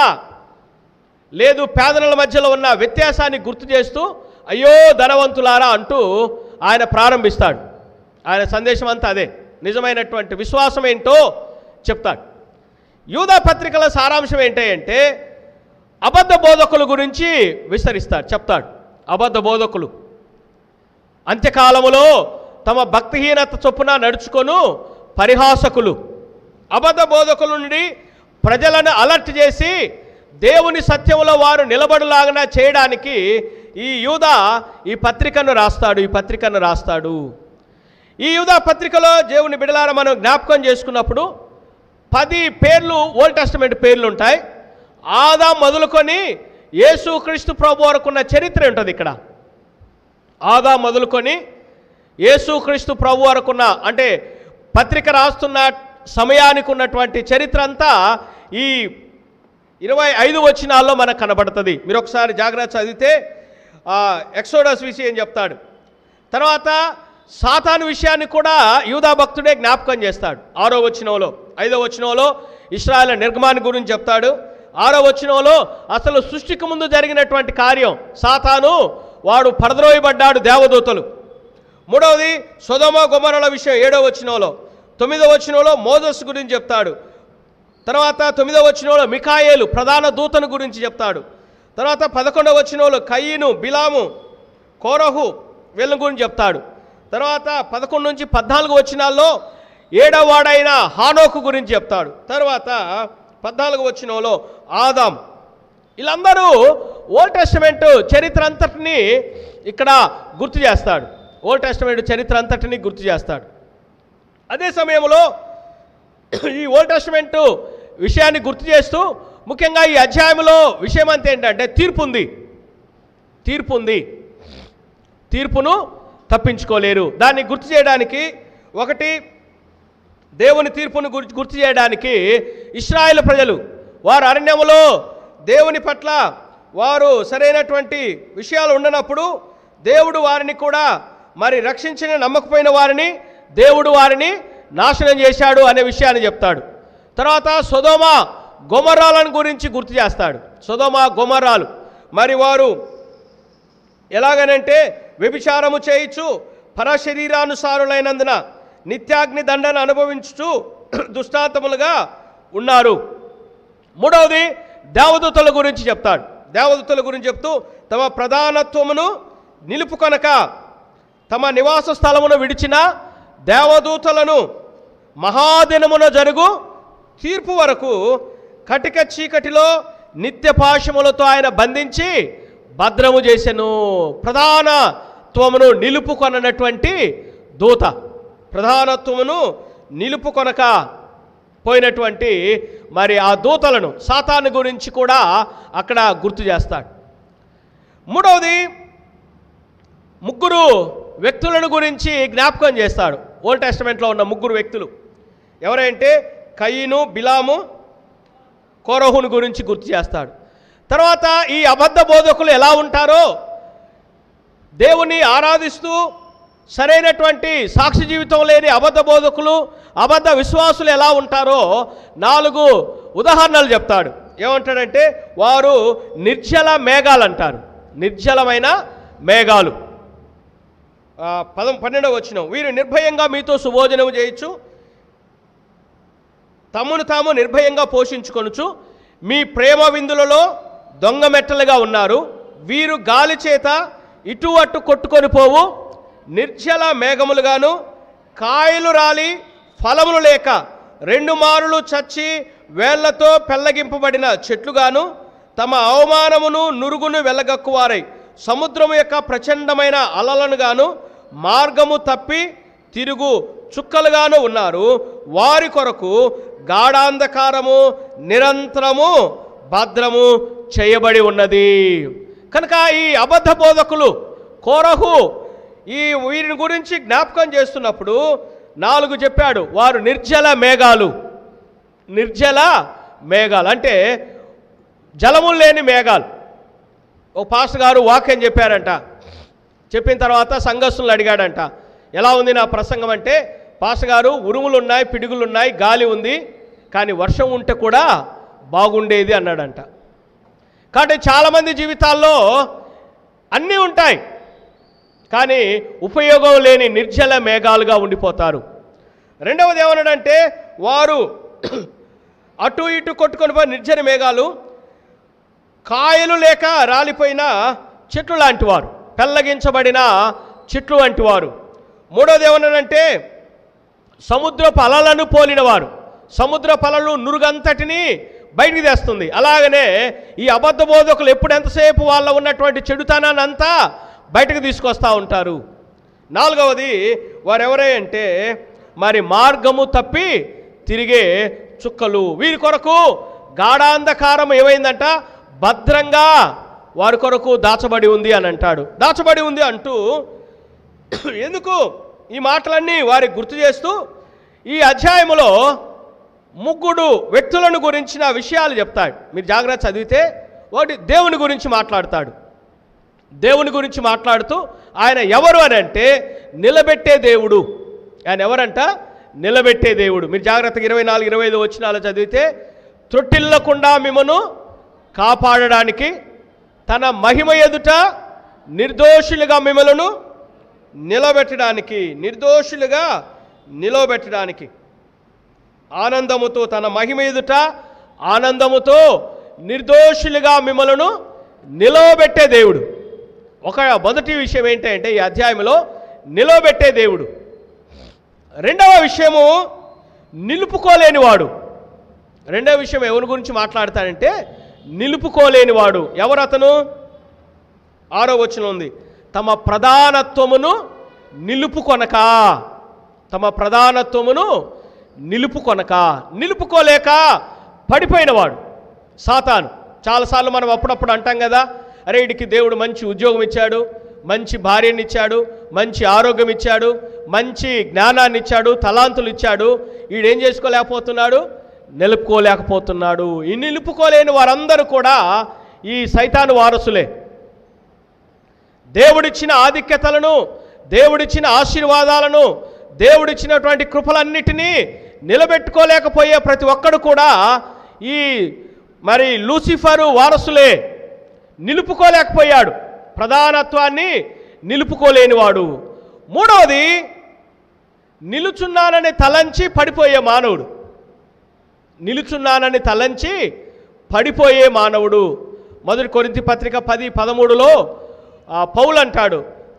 లేదు పేదల మధ్యలో ఉన్న వ్యత్యాసాన్ని గుర్తు చేస్తూ అయ్యో ధనవంతులారా అంటూ ఆయన ప్రారంభిస్తాడు. ఆయన సందేశం అంతా అదే, నిజమైనటువంటి విశ్వాసం ఏంటో చెప్తాడు. యూదా పత్రికల సారాంశం ఏంటంటే అబద్ధ బోధకుల గురించి విస్తరిస్తాడు, చెప్తాడు. అబద్ధ బోధకులు అంత్యకాలములో తమ భక్తిహీనత చొప్పున నడుచుకొను పరిహాసకులు, అబద్ధ బోధకుల నుండి ప్రజలను అలర్ట్ చేసి దేవుని సత్యంలో వారు నిలబడులాగా చేయడానికి ఈ యూదా ఈ పత్రికను రాస్తాడు. ఈ యూదా పత్రికలో దేవుని బిడలారా మనం జ్ఞాపకం చేసుకున్నప్పుడు 10 పేర్లు ఓల్డ్ టెస్టమెంట్ పేర్లు ఉంటాయి. ఆదాం మొదలుకొని యేసుక్రీస్తు ప్రభు వరకు ఉన్న చరిత్ర ఉంటుంది ఇక్కడ. ఆదాం మొదలుకొని యేసుక్రీస్తు ప్రభు వరకున్న అంటే పత్రిక రాస్తున్న సమయానికి ఉన్నటువంటి చరిత్ర అంతా ఈ 25 వచనాల్లో మనకు కనబడుతుంది. మీరు ఒకసారి జాగ్రత్త చదివితే ఎక్సోడస్ విషయం చెప్తాడు. తర్వాత సాతాను విషయాన్ని కూడా యూదా భక్తుడే జ్ఞాపకం చేస్తాడు 6వ వచనంలో. 5వ వచనంలో ఇశ్రాయేలు నిర్గమాన్ని గురించి చెప్తాడు. 6వ వచనంలో అసలు సృష్టికి ముందు జరిగినటువంటి కార్యం, సాతాను వాడు పడద్రోయబడ్డాడు దేవదూతలు. 3వది సొదొమ గొమొర్రాల విషయం 7వ వచనంలో. 9వ వచనంలో మోజెస్ గురించి చెప్తాడు. తర్వాత 9వ వచనంలో మిఖాయేలు ప్రధాన దూతను గురించి చెప్తాడు. తర్వాత 11వ వచనంలో కయీను, బిలాము, కోరహు వీళ్ళ గురించి చెప్తాడు. తర్వాత 11 నుంచి 14 వచనాల్లో 7వ వాడైన హానోకు గురించి చెప్తాడు. తర్వాత 14వ వచనంలో ఆదాం. వీళ్ళందరూ ఓల్డ్ టెస్టమెంట్ చరిత్ర అంతటిని ఇక్కడ గుర్తు చేస్తాడు. ఓల్డ్ టెస్టమెంట్ చరిత్ర అంతటిని గుర్తు చేస్తాడు. అదే సమయంలో ఈ ఓల్డ్ టెస్టమెంట్ విషయాన్ని గుర్తు చేస్తూ ముఖ్యంగా ఈ అధ్యాయంలో విషయం అంతా ఏంటంటే తీర్పు ఉంది. తీర్పును తప్పించుకోలేరు. దాన్ని గుర్తు చేయడానికి ఒకటి దేవుని తీర్పును గుర్తు చేయడానికి ఇశ్రాయేలు ప్రజలు వారు అరణ్యములో దేవుని పట్ల వారు సరైనటువంటి విషయాలు ఉండనప్పుడు దేవుడు వారిని కూడా మరి రక్షించిన నమ్మకపోయిన వారిని దేవుడు వారిని నాశనం చేశాడు అనే విషయాన్ని చెప్తాడు. తర్వాత సొదొమ గొమొర్రాలను గురించి గుర్తు చేస్తాడు. సొదొమ గొమొర్రాలు మరి వారు ఎలాగనంటే వ్యభిచారము చేయించు పరశరీరానుసారులైనందున నిత్యాగ్ని దండను అనుభవించుచు దుష్టాంతములుగా ఉన్నారు. 3వది దేవదూతల గురించి చెప్తాడు. దేవదూతల గురించి చెప్తూ తమ ప్రధానత్వమును నిలుపుకొనక తమ నివాస స్థలమును విడిచిన దేవదూతలను మహాదినమున జరుగు తీర్పు వరకు కటిక చీకటిలో నిత్య పాశములతో ఆయన బంధించి భద్రము చేసెను. ప్రధానత్వమును నిలుపుకొనటువంటి దూత, ప్రధానత్వమును నిలుపుకొనక పోయినటువంటి మరి ఆ దూతలను సాతాను గురించి కూడా అక్కడ గుర్తు చేస్తాడు. 3వది 3 వ్యక్తులను గురించి జ్ఞాపకం చేస్తాడు. ఓల్డ్ టెస్టమెంట్లో ఉన్న 3 వ్యక్తులు ఎవరంటే కయీను, బిలాము, కోరహును గురించి గుర్తు చేస్తాడు. తర్వాత ఈ అబద్ధ బోధకులు ఎలా ఉంటారో, దేవుని ఆరాధిస్తూ సరైనటువంటి సాక్షి జీవితం లేని అబద్ధ బోధకులు, అబద్ధ విశ్వాసులు ఎలా ఉంటారో 4 ఉదాహరణలు చెప్తాడు. ఏమంటాడంటే వారు నిర్జల మేఘాలు అంటారు. నిర్జలమైన మేఘాలు. 12వ వచనం, వీరు నిర్భయంగా మీతో సుభోజనం చేయొచ్చు, తమను తాము నిర్భయంగా పోషించుకొనుచు మీ ప్రేమ విందులలో దొంగ మెట్టలుగా ఉన్నారు. వీరు గాలి చేత ఇటు అటు కొట్టుకొని పోవు నిర్జల మేఘములుగాను, కాయలు రాలి ఫలములు లేక 2 మారులు చచ్చి వేళ్లతో పెళ్లగింపబడిన చెట్లుగాను, తమ అవమానమును నురుగును వెళ్ళగక్కువారై సముద్రము యొక్క ప్రచండమైన అలలను గాను మార్గము తప్పి తిరుగు చుక్కలుగాను ఉన్నారు. వారి కొరకు గాఢాంధకారము నిరంతరము భద్రము చేయబడి ఉన్నది. కనుక ఈ అబద్ధ బోధకులు కోరహు వీరిని గురించి జ్ఞాపకం చేస్తున్నప్పుడు 4 చెప్పాడు. వారు నిర్జల మేఘాలు. నిర్జల మేఘాలు అంటే జలములు లేని మేఘాలు. ఓ పాస్టర్ గారు వాక్యం చెప్పారంట. చెప్పిన తర్వాత సంఘస్థులను అడిగాడంట, ఎలా ఉంది నా ప్రసంగం అంటే, పాస్టర్ గారు ఉరుములు ఉన్నాయి, పిడుగులు ఉన్నాయి, గాలి ఉంది, కానీ వర్షం ఉంటే కూడా బాగుండేది అన్నాడంట. కాబట్టి చాలామంది జీవితాల్లో అన్నీ ఉంటాయి, కానీ ఉపయోగం లేని నిర్జల మేఘాలుగా ఉండిపోతారు. రెండవది ఏమన్నాడంటే, వారు అటు ఇటు కొట్టుకొని పోయి నిర్జన మేఘాలు, కాయలు లేక రాలిపోయిన చెట్లు లాంటి వారు, పెళ్ళగించబడిన చెట్లు వంటి వారు. మూడవది ఏమన్నాడంటే, సముద్రపు అలలను పోలినవారు. సముద్రపు అలలు నురుగంతటిని బయటికి తెస్తుంది. అలాగనే ఈ అబద్ధ బోధకులు ఎప్పుడు ఎంతసేపు వాళ్ళ ఉన్నటువంటి చెడుతనాన్ని అంతా బయటకు తీసుకొస్తూ ఉంటారు. నాలుగవది వారు ఎవరే అంటే, మరి మార్గము తప్పి తిరిగే చుక్కలు. వీరి కొరకు గాఢాంధకారం ఏమైందంట, భద్రంగా వారి కొరకు దాచబడి ఉంది అని అంటాడు. దాచబడి ఉంది అంటూ ఎందుకు ఈ మాటలన్నీ వారికి గుర్తు చేస్తూ ఈ అధ్యాయములో 3 వ్యక్తులను గురించిన విషయాలు చెప్తాడు. మీరు జాగ్రత్త చదివితే ఒకటి దేవుని గురించి మాట్లాడతాడు. దేవుని గురించి మాట్లాడుతూ ఆయన ఎవరు అని అంటే నిలబెట్టే దేవుడు. ఆయన ఎవరంట, నిలబెట్టే దేవుడు. మీరు జాగ్రత్తగా 24, 25 వచనాలు చదివితే, త్రొట్టిల్లకుండా మిమ్మను కాపాడడానికి తన మహిమ ఎదుట నిర్దోషులుగా మిమ్మలను నిలబెట్టడానికి, నిర్దోషులుగా నిలబెట్టడానికి, ఆనందముతో తన మహిమ ఎదుట ఆనందముతో నిర్దోషులుగా మిమ్మలను నిలవబెట్టే దేవుడు. మొదటి విషయం ఏంటంటే ఈ అధ్యాయంలో నిలవబెట్టే దేవుడు. రెండవ విషయము నిలుపుకోలేనివాడు. రెండవ విషయం ఎవరి గురించి మాట్లాడతాడంటే నిలుపుకోలేనివాడు. ఎవరు అతను? 6వ వచనం ఉంది, తమ ప్రధానత్వమును నిలుపుకొనక. తమ ప్రధానత్వమును నిలుపుకొనక, నిలుపుకోలేక పడిపోయినవాడు సాతాను. చాలాసార్లు మనం అప్పుడప్పుడు అంటాం కదా, అరే వీడికి దేవుడు మంచి ఉద్యోగం ఇచ్చాడు, మంచి భార్యని ఇచ్చాడు, మంచి ఆరోగ్యం ఇచ్చాడు, మంచి జ్ఞానాన్ని ఇచ్చాడు, తలాంతులు ఇచ్చాడు, వీడేం చేసుకోలేకపోతున్నాడు, నిలుపుకోలేకపోతున్నాడు. ఈ నిలుపుకోలేని వారందరూ కూడా ఈ సైతాను వారసులే. దేవుడిచ్చిన ఆధిక్యతలను, దేవుడిచ్చిన ఆశీర్వాదాలను, దేవుడిచ్చినటువంటి కృపలన్నిటినీ నిలబెట్టుకోలేకపోయే ప్రతి ఒక్కడు కూడా ఈ మరి లూసిఫరు వారసులే. నిలుపుకోలేకపోయాడు, ప్రధానత్వాన్ని నిలుపుకోలేనివాడు. మూడవది నిలుచున్నానని తలంచి పడిపోయే మానవుడు. నిలుచున్నానని తలంచి పడిపోయే మానవుడు. 1 కొరింథీ పత్రిక 10:13లో పౌలు అంటాడు,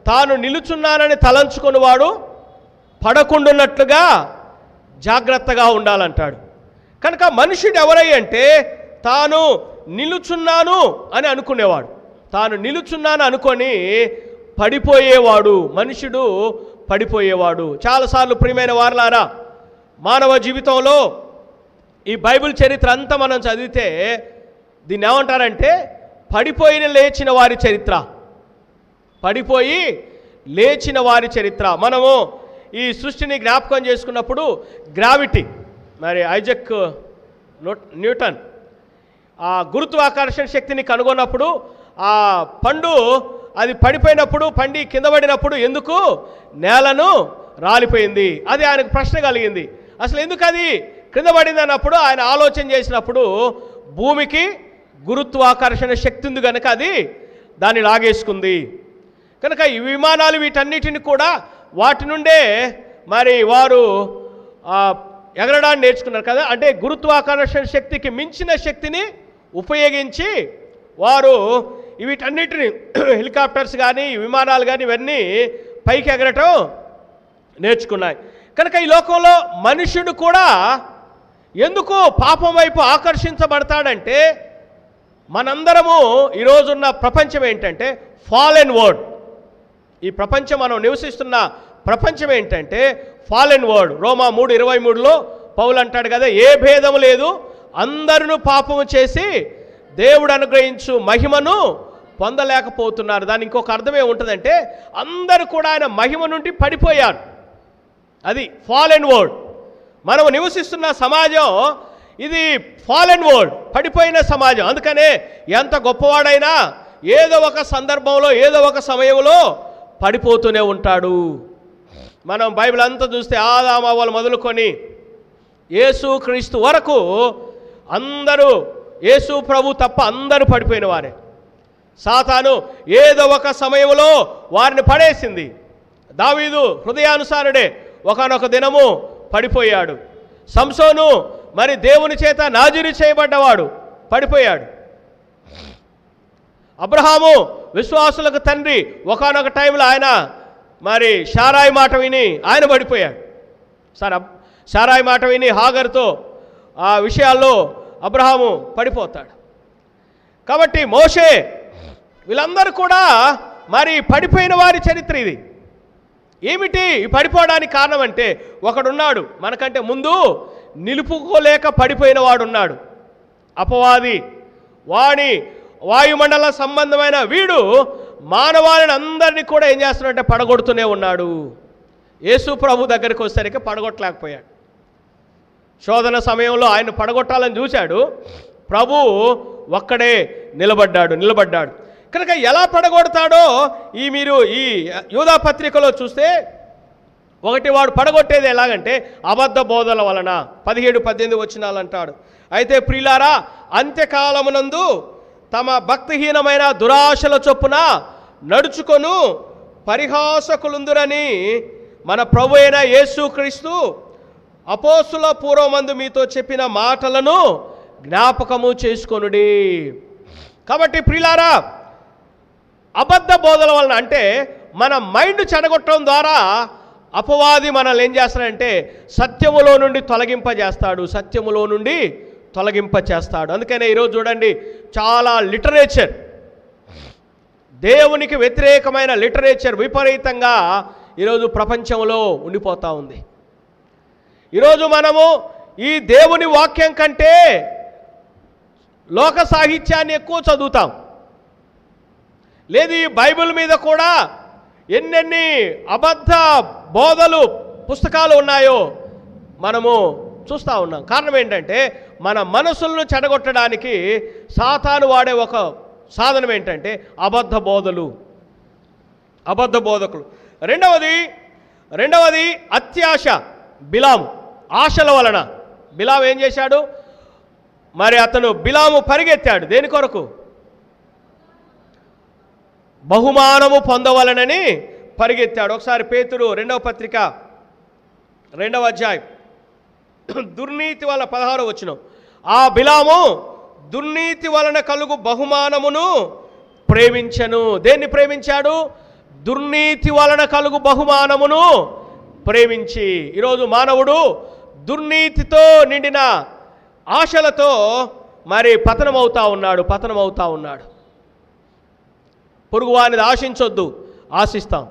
తాను నిలుచున్నానని తలంచుకున్నవాడు పడకుండున్నట్లుగా జాగ్రత్తగా ఉండాలంటాడు. కనుక మనుషుడు ఎవరై అంటే తాను నిలుచున్నాను అని అనుకునేవాడు. తాను నిలుచున్నాను అనుకొని పడిపోయేవాడు. మనుషుడు పడిపోయేవాడు. చాలాసార్లు ప్రియమైన వారలారా, మానవ జీవితంలో ఈ బైబిల్ చరిత్ర అంతా మనం చదివితే దీన్ని ఏమంటారంటే పడిపోయిన లేచిన వారి చరిత్ర. పడిపోయి లేచిన వారి చరిత్ర. మనము ఈ సృష్టిని జ్ఞాపకం చేసుకున్నప్పుడు గ్రావిటీ, మరి ఐజక్ న్యూటన్ ఆ గురుత్వాకర్షణ శక్తిని కనుగొన్నప్పుడు ఆ పండు అది పడిపోయినప్పుడు, పండి కింద పడినప్పుడు ఎందుకు నేలను రాలిపోయింది? అది ఆయనకు ప్రశ్న కలిగింది. అసలు ఎందుకు అది క్రింద పడింది అన్నప్పుడు ఆయన ఆలోచన చేసినప్పుడు భూమికి గురుత్వాకర్షణ శక్తి ఉంది కనుక అది దాన్ని లాగేసుకుంది. కనుక ఈ విమానాలు వీటన్నిటిని కూడా వాటి నుండే మరి వారు ఎగరడాన్ని నేర్చుకున్నారు కదా. అంటే గురుత్వాకర్షణ శక్తికి మించిన శక్తిని ఉపయోగించి వారు వీటన్నిటిని హెలికాప్టర్స్ కానీ విమానాలు కానీ ఇవన్నీ పైకి ఎగరటం నేర్చుకున్నాయి. కనుక ఈ లోకంలో మనుషుడు కూడా ఎందుకు పాపం వైపు ఆకర్షించబడతాడంటే, మనందరము ఈరోజున్న ప్రపంచం ఏంటంటే ఫాలెన్ వరల్డ్. ఈ ప్రపంచం మనం నివసిస్తున్న ప్రపంచం ఏంటంటే ఫాలెన్ వరల్డ్. రోమా 3:23లో పౌలు అంటాడు కదా, ఏ భేదము లేదు, అందరూ పాపము చేసి దేవుడు అనుగ్రహించు మహిమను పొందలేకపోతున్నారు. దాని ఇంకొక అర్థం ఏముంటుందంటే అందరూ కూడా ఆయన మహిమ నుండి పడిపోయారు. అది ఫాలెన్ వరల్డ్. మనం నివసిస్తున్న సమాజం ఇది ఫాలెన్ వరల్డ్, పడిపోయిన సమాజం. అందుకనే ఎంత గొప్పవాడైనా ఏదో ఒక సందర్భంలో ఏదో ఒక సమయంలో పడిపోతూనే ఉంటాడు. మనం బైబిల్ అంతా చూస్తే ఆదాము అవ్వలు మొదలుకొని యేసు క్రీస్తు వరకు అందరూ, యేసు ప్రభు తప్ప అందరూ పడిపోయిన వారే. సాతాను ఏదో ఒక సమయంలో వారిని పడేసింది. దావీదు హృదయానుసారుడే ఒకానొక దినము పడిపోయాడు. సంసోను మరి దేవుని చేత నాజీరు చేయబడ్డవాడు, పడిపోయాడు. అబ్రహాము విశ్వాసులకు తండ్రి, ఒకానొక టైంలో ఆయన మరి శారాయి మాట విని ఆయన పడిపోయాడు. శారాయి మాట విని హాగరుతో ఆ విషయాల్లో అబ్రహాము పడిపోతాడు. కాబట్టి మోషే, వీళ్ళందరూ కూడా మరి పడిపోయిన వారి చరిత్ర ఇది. ఏమిటి ఈ పడిపోవడానికి కారణం అంటే, ఒకడున్నాడు మనకంటే ముందు నిలుపుకోలేక పడిపోయిన వాడున్నాడు, అపవాది. వాణి వాయుమండల సంబంధమైన వీడు మానవాళిని అందరినీ కూడా ఏం చేస్తున్నాడంటే పడగొడుతూనే ఉన్నాడు. యేసు ప్రభు దగ్గరికి వచ్చేసరికి పడగొట్టలేకపోయాడు. శోధన సమయంలో ఆయన పడగొట్టాలని చూశాడు, ప్రభు ఒక్కడే నిలబడ్డాడు. కనుక ఎలా పడగొడతాడో మీరు ఈ యూదా పత్రికలో చూస్తే, ఒకటి వాడు పడగొట్టేది ఎలాగంటే అబద్ధ బోధల వలన. 17-18 వచనాలు అంటాడు, అయితే ప్రియులారా, అంత్యకాలమునందు తమ భక్తిహీనమైన దురాశల చొప్పున నడుచుకొను పరిహాసకులుందురని మన ప్రభు అయిన యేసుక్రీస్తు అపోస్తుల పూర్వమందు మీతో చెప్పిన మాటలను జ్ఞాపకము చేసుకొనుడి. కాబట్టి ప్రియులారా, అబద్ధ బోధల వలన అంటే మన మైండ్ చెడగొట్టడం ద్వారా అపవాది మనల్ని ఏం చేస్తాడంటే సత్యములో నుండి తొలగింపచేస్తాడు. అందుకనే ఈరోజు చూడండి, చాలా లిటరేచర్, దేవునికి వ్యతిరేకమైన లిటరేచర్ విపరీతంగా ఈరోజు ప్రపంచంలో ఉండిపోతూ ఉంది. ఈరోజు మనము ఈ దేవుని వాక్యం కంటే లోక సాహిత్యాన్ని ఎక్కువ చదువుతాం. లేదు, ఈ బైబిల్ మీద కూడా ఎన్నెన్ని అబద్ధ బోధలు పుస్తకాలు ఉన్నాయో మనము చూస్తూ ఉన్నాం. కారణం ఏంటంటే మన మనసులను చెడగొట్టడానికి సాతాను వాడే ఒక సాధనం ఏంటంటే అబద్ధ బోధకులు. రెండవది అత్యాశ. బిలాము ఆశల వలన బిలాము ఏం చేశాడు? మరి బిలాము పరిగెత్తాడు దేని కొరకు? బహుమానము పొందవలనని పరిగెత్తాడు. ఒకసారి పేతురు 2వ పత్రిక 2వ అధ్యాయం దుర్నీతి వలన 16వ వచనం, ఆ బిలాము దుర్నీతి వలన కలుగు బహుమానమును ప్రేమించెను. దేన్ని ప్రేమించాడు? దుర్నీతి వలన కలుగు బహుమానమును ప్రేమించి. ఈరోజు మానవుడు దుర్నీతితో నిండిన ఆశలతో మరి పతనమవుతా ఉన్నాడు. పొరుగువానిది ఆశించొద్దు, ఆశిస్తాం.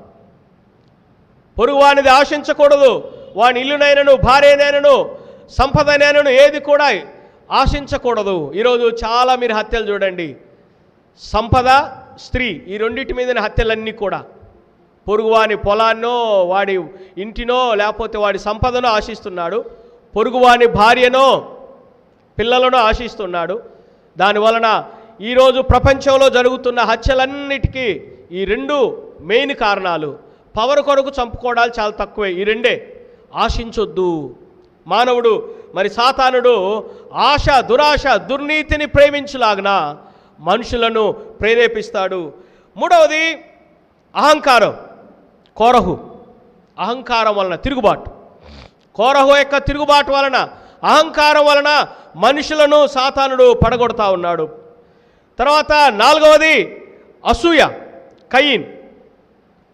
పొరుగువానిది ఆశించకూడదు. వాని ఇల్లునైనను, భార్యనైనను, సంపదనైనను ఏది కూడా ఆశించకూడదు. ఈరోజు చాలా మీరు హత్యలు చూడండి, సంపద, స్త్రీ, ఈ రెండింటి మీదనే హత్యలన్నీ కూడా. పొరుగువాని పొలాన్నో, వాడి ఇంటినో, లేకపోతే వాడి సంపదనో ఆశిస్తున్నాడు. పొరుగువాని భార్యనో, పిల్లలను ఆశిస్తున్నాడు. దానివలన ఈరోజు ప్రపంచంలో జరుగుతున్న హత్యలన్నిటికీ ఈ 2 మెయిన్ కారణాలు. పవర్ కొరకు చంపుకోవడాలు చాలా తక్కువే, ఈ 2. ఆశించొద్దు. మానవుడు మరి సాతానుడు ఆశ, దురాశ, దుర్నీతిని ప్రేమించులాగిన మనుషులను ప్రేరేపిస్తాడు. మూడవది అహంకారం. కోరహు అహంకారం వలన తిరుగుబాటు. కోరహు యొక్క తిరుగుబాటు వలన, అహంకారం వలన మనుషులను సాతానుడు పడగొడతా ఉన్నాడు. తర్వాత నాలుగవది అసూయ.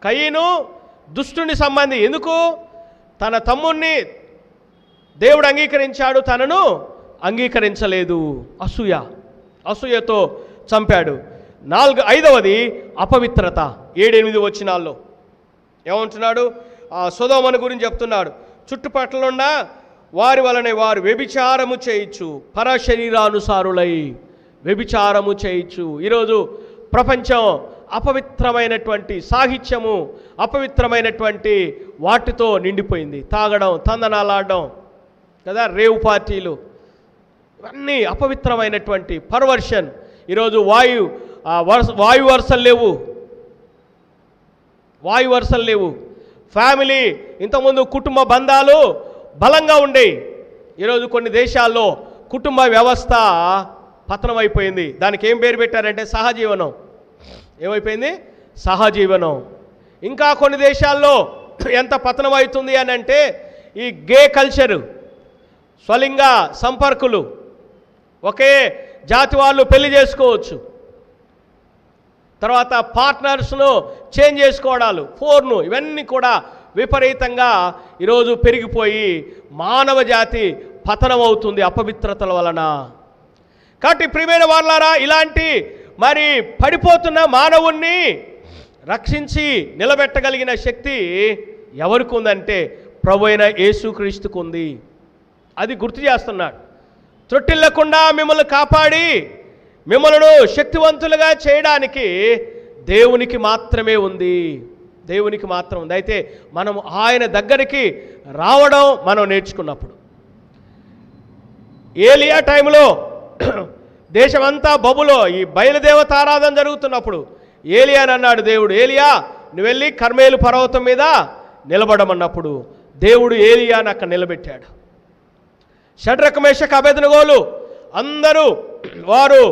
కయీను దుష్టుని సంబంధి. ఎందుకు? తన తమ్ముణ్ణి దేవుడు అంగీకరించాడు, తనను అంగీకరించలేదు. అసూయతో చంపాడు. ఐదవది అపవిత్రత. 7-8 వచనాల్లో ఏమంటున్నాడు? సొదొమను గురించి చెప్తున్నాడు. చుట్టుపక్కల ఉన్న వారి వలనే వారు వ్యభిచారము చేయొచ్చు, పరశరీరానుసారులై వ్యభిచారము చేయొచ్చు. ఈరోజు ప్రపంచం అపవిత్రమైనటువంటి సాహిత్యము, అపవిత్రమైనటువంటి వాటితో నిండిపోయింది. తాగడం, తందనాలాడడం కదా, రేవు పార్టీలు, ఇవన్నీ అపవిత్రమైనటువంటి పర్వర్షన్. ఈరోజు వాయు వరుసలు లేవు. ఫ్యామిలీ, ఇంతకుముందు కుటుంబ బంధాలు బలంగా ఉండేవి. ఈరోజు కొన్ని దేశాల్లో కుటుంబ వ్యవస్థ పతనం అయిపోయింది. దానికి ఏం పేరు పెట్టారంటే సహజీవనం. ఏమైపోయింది? సహజీవనం. ఇంకా కొన్ని దేశాల్లో ఎంత పతనం అవుతుంది అని అంటే ఈ గే కల్చరు, స్వలింగ సంపర్కులు, ఒకే జాతి వాళ్ళు పెళ్లి చేసుకోవచ్చు, తర్వాత పార్ట్నర్స్ను చేంజ్ చేసుకోవడాలు, ఫోర్ను, ఇవన్నీ కూడా విపరీతంగా ఈరోజు పెరిగిపోయి మానవ జాతి పతనం అవుతుంది అపవిత్రతల వలన. కాబట్టి ప్రియమైన వాళ్ళారా, ఇలాంటి మరి పడిపోతున్న మానవుణ్ణి రక్షించి నిలబెట్టగలిగిన శక్తి ఎవరికి ఉందంటే ప్రభు అయిన యేసుక్రీస్తుకు ఉంది. అది గుర్తు చేస్తున్నాడు. త్రొట్టిల్లకుండా మిమ్మల్ని కాపాడి మిమ్మల్ని శక్తివంతులుగా చేయడానికి దేవునికి మాత్రమే ఉంది. దేవునికి మాత్రం ఉంది. అయితే మనం ఆయన దగ్గరికి రావడం మనం నేర్చుకున్నప్పుడు, ఏలియా టైంలో దేశమంతా బబులో ఈ బయలుదేవత ఆరాధన జరుగుతున్నప్పుడు ఏలియాని అన్నాడు దేవుడు, ఏలియా నువ్వు వెళ్ళి కర్మేలు పర్వతం మీద నిలబడమన్నప్పుడు దేవుడు ఏలియాని అక్కడ నిలబెట్టాడు. షడ్రక మేషక అబేద్నెగోలు అందరూ వారు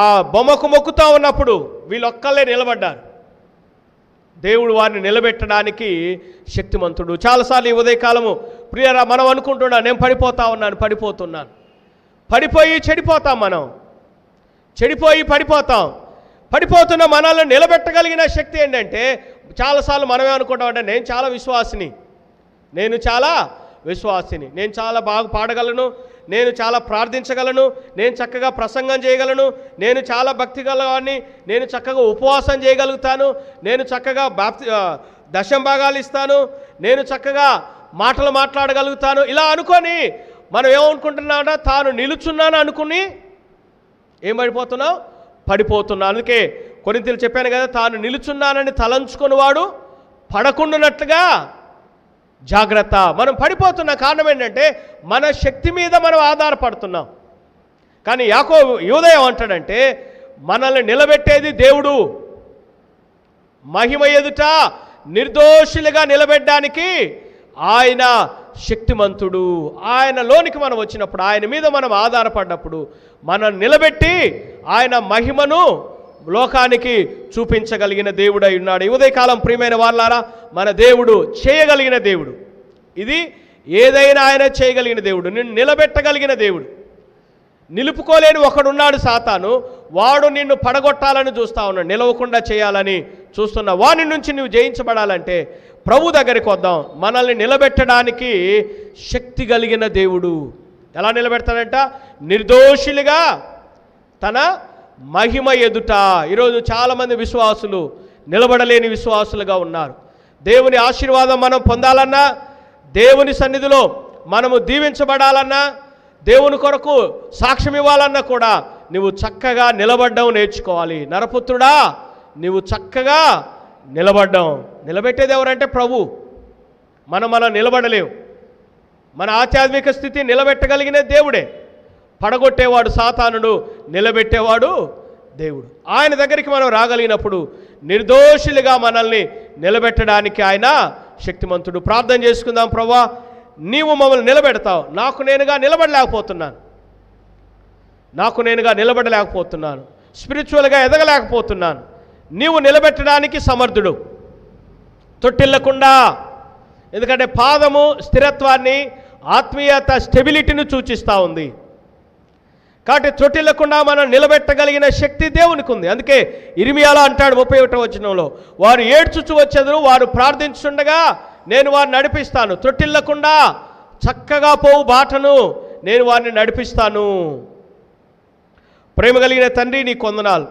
ఆ బొమ్మకు మొక్కుతూ ఉన్నప్పుడు వీళ్ళొక్కళ్ళే నిలబడ్డారు. దేవుడు వారిని నిలబెట్టడానికి శక్తిమంతుడు. చాలాసార్లు ఈ ఉదయకాలము ప్రియరా మనం అనుకుంటున్నాం, నేను పడిపోతున్నాను. పడిపోయి చెడిపోతాం. మనం చెడిపోయి పడిపోతున్న మనల్ని నిలబెట్టగలిగిన శక్తి ఏంటంటే, చాలాసార్లు మనమే అనుకుంటామంటే నేను చాలా విశ్వాసిని, నేను చాలా బాగా పాడగలను, నేను చాలా ప్రార్థించగలను, నేను చక్కగా ప్రసంగం చేయగలను, నేను చాలా భక్తి గలవాడిని, నేను చక్కగా ఉపవాసం చేయగలుగుతాను, నేను చక్కగా దశంభాగాలు ఇస్తాను, నేను చక్కగా మాటలు మాట్లాడగలుగుతాను. ఇలా అనుకొని మనం ఏమనుకుంటున్నామంటే తాను నిలుచున్నాను అనుకుని ఏం పడిపోతున్నాను. అందుకే కొరింథీయులు చెప్పాను కదా, తాను నిలుచున్నానని తలంచుకుని వాడు పడకుండానట్లుగా జాగ్రత్త. మనం పడిపోతున్న కారణం ఏంటంటే మన శక్తి మీద మనం ఆధారపడుతున్నాం. కానీ యూదా ఏమంటాడంటే మనల్ని నిలబెట్టేది దేవుడు. మహిమ ఎదుట నిర్దోషులుగా నిలబెట్టడానికి ఆయన శక్తిమంతుడు. ఆయనలోనికి మనం వచ్చినప్పుడు, ఆయన మీద మనం ఆధారపడినప్పుడు మనల్ని నిలబెట్టి ఆయన మహిమను లోకానికి చూపించగలిగిన దేవుడై ఉన్నాడు. ఈ ఉదయకాలం ప్రియమైన వాళ్ళారా, మన దేవుడు చేయగలిగిన దేవుడు. ఇది ఏదైనా ఆయన చేయగలిగిన దేవుడు, నిన్ను నిలబెట్టగలిగిన దేవుడు. నిలుపుకోలేని ఒకడున్నాడు సాతాను, వాడు నిన్ను పడగొట్టాలని చూస్తూ ఉన్నాడు, నిలవకుండా చేయాలని చూస్తున్నా. వాని నుంచి నువ్వు జయించబడాలంటే ప్రభు దగ్గరికి వద్దాం. మనల్ని నిలబెట్టడానికి శక్తి కలిగిన దేవుడు. ఎలా నిలబెడతాడంట? నిర్దోషులుగా తన మహిమ ఎదుట. ఈరోజు చాలామంది విశ్వాసులు నిలబడలేని విశ్వాసులుగా ఉన్నారు. దేవుని ఆశీర్వాదం మనం పొందాలన్నా, దేవుని సన్నిధిలో మనము దీవించబడాలన్నా, దేవుని కొరకు సాక్ష్యం ఇవ్వాలన్నా కూడా నువ్వు చక్కగా నిలబడ్డం నేర్చుకోవాలి. నరపుత్రుడా, నువ్వు చక్కగా నిలబడ్డం. నిలబెట్టేది ఎవరంటే ప్రభు. మనం నిలబడలేవు. మన ఆధ్యాత్మిక స్థితి నిలబెట్టగలిగిన దేవుడే. పడగొట్టేవాడు సాతానుడు, నిలబెట్టేవాడు దేవుడు. ఆయన దగ్గరికి మనం రాగలిగినప్పుడు నిర్దోషులుగా మనల్ని నిలబెట్టడానికి ఆయన శక్తిమంతుడు. ప్రార్థన చేసుకుందాం. ప్రభువా, నీవు మమ్మల్ని నిలబెడతావు. నాకు నేనుగా నిలబడలేకపోతున్నాను, స్పిరిచువల్గా ఎదగలేకపోతున్నాను. నీవు నిలబెట్టడానికి సమర్థుడు. తొట్టిల్లకుండా, ఎందుకంటే పాదము స్థిరత్వాన్ని, ఆత్మీయత, స్టెబిలిటీని సూచిస్తూ ఉంది. కాబట్టి తొట్టిల్లకుండా మనం నిలబెట్టగలిగిన శక్తి దేవునికి ఉంది. అందుకే ఇర్మియాలో అంటాడు 31వ వచనంలో, వారు ఏడ్చుచు వచ్చెదరు, వారు ప్రార్థించుండగా నేను వారిని నడిపిస్తాను. తొట్టిల్లకుండా చక్కగా పోవు బాటను నేను వారిని నడిపిస్తాను. ప్రేమ కలిగిన తండ్రి, నీ కొందనాలు.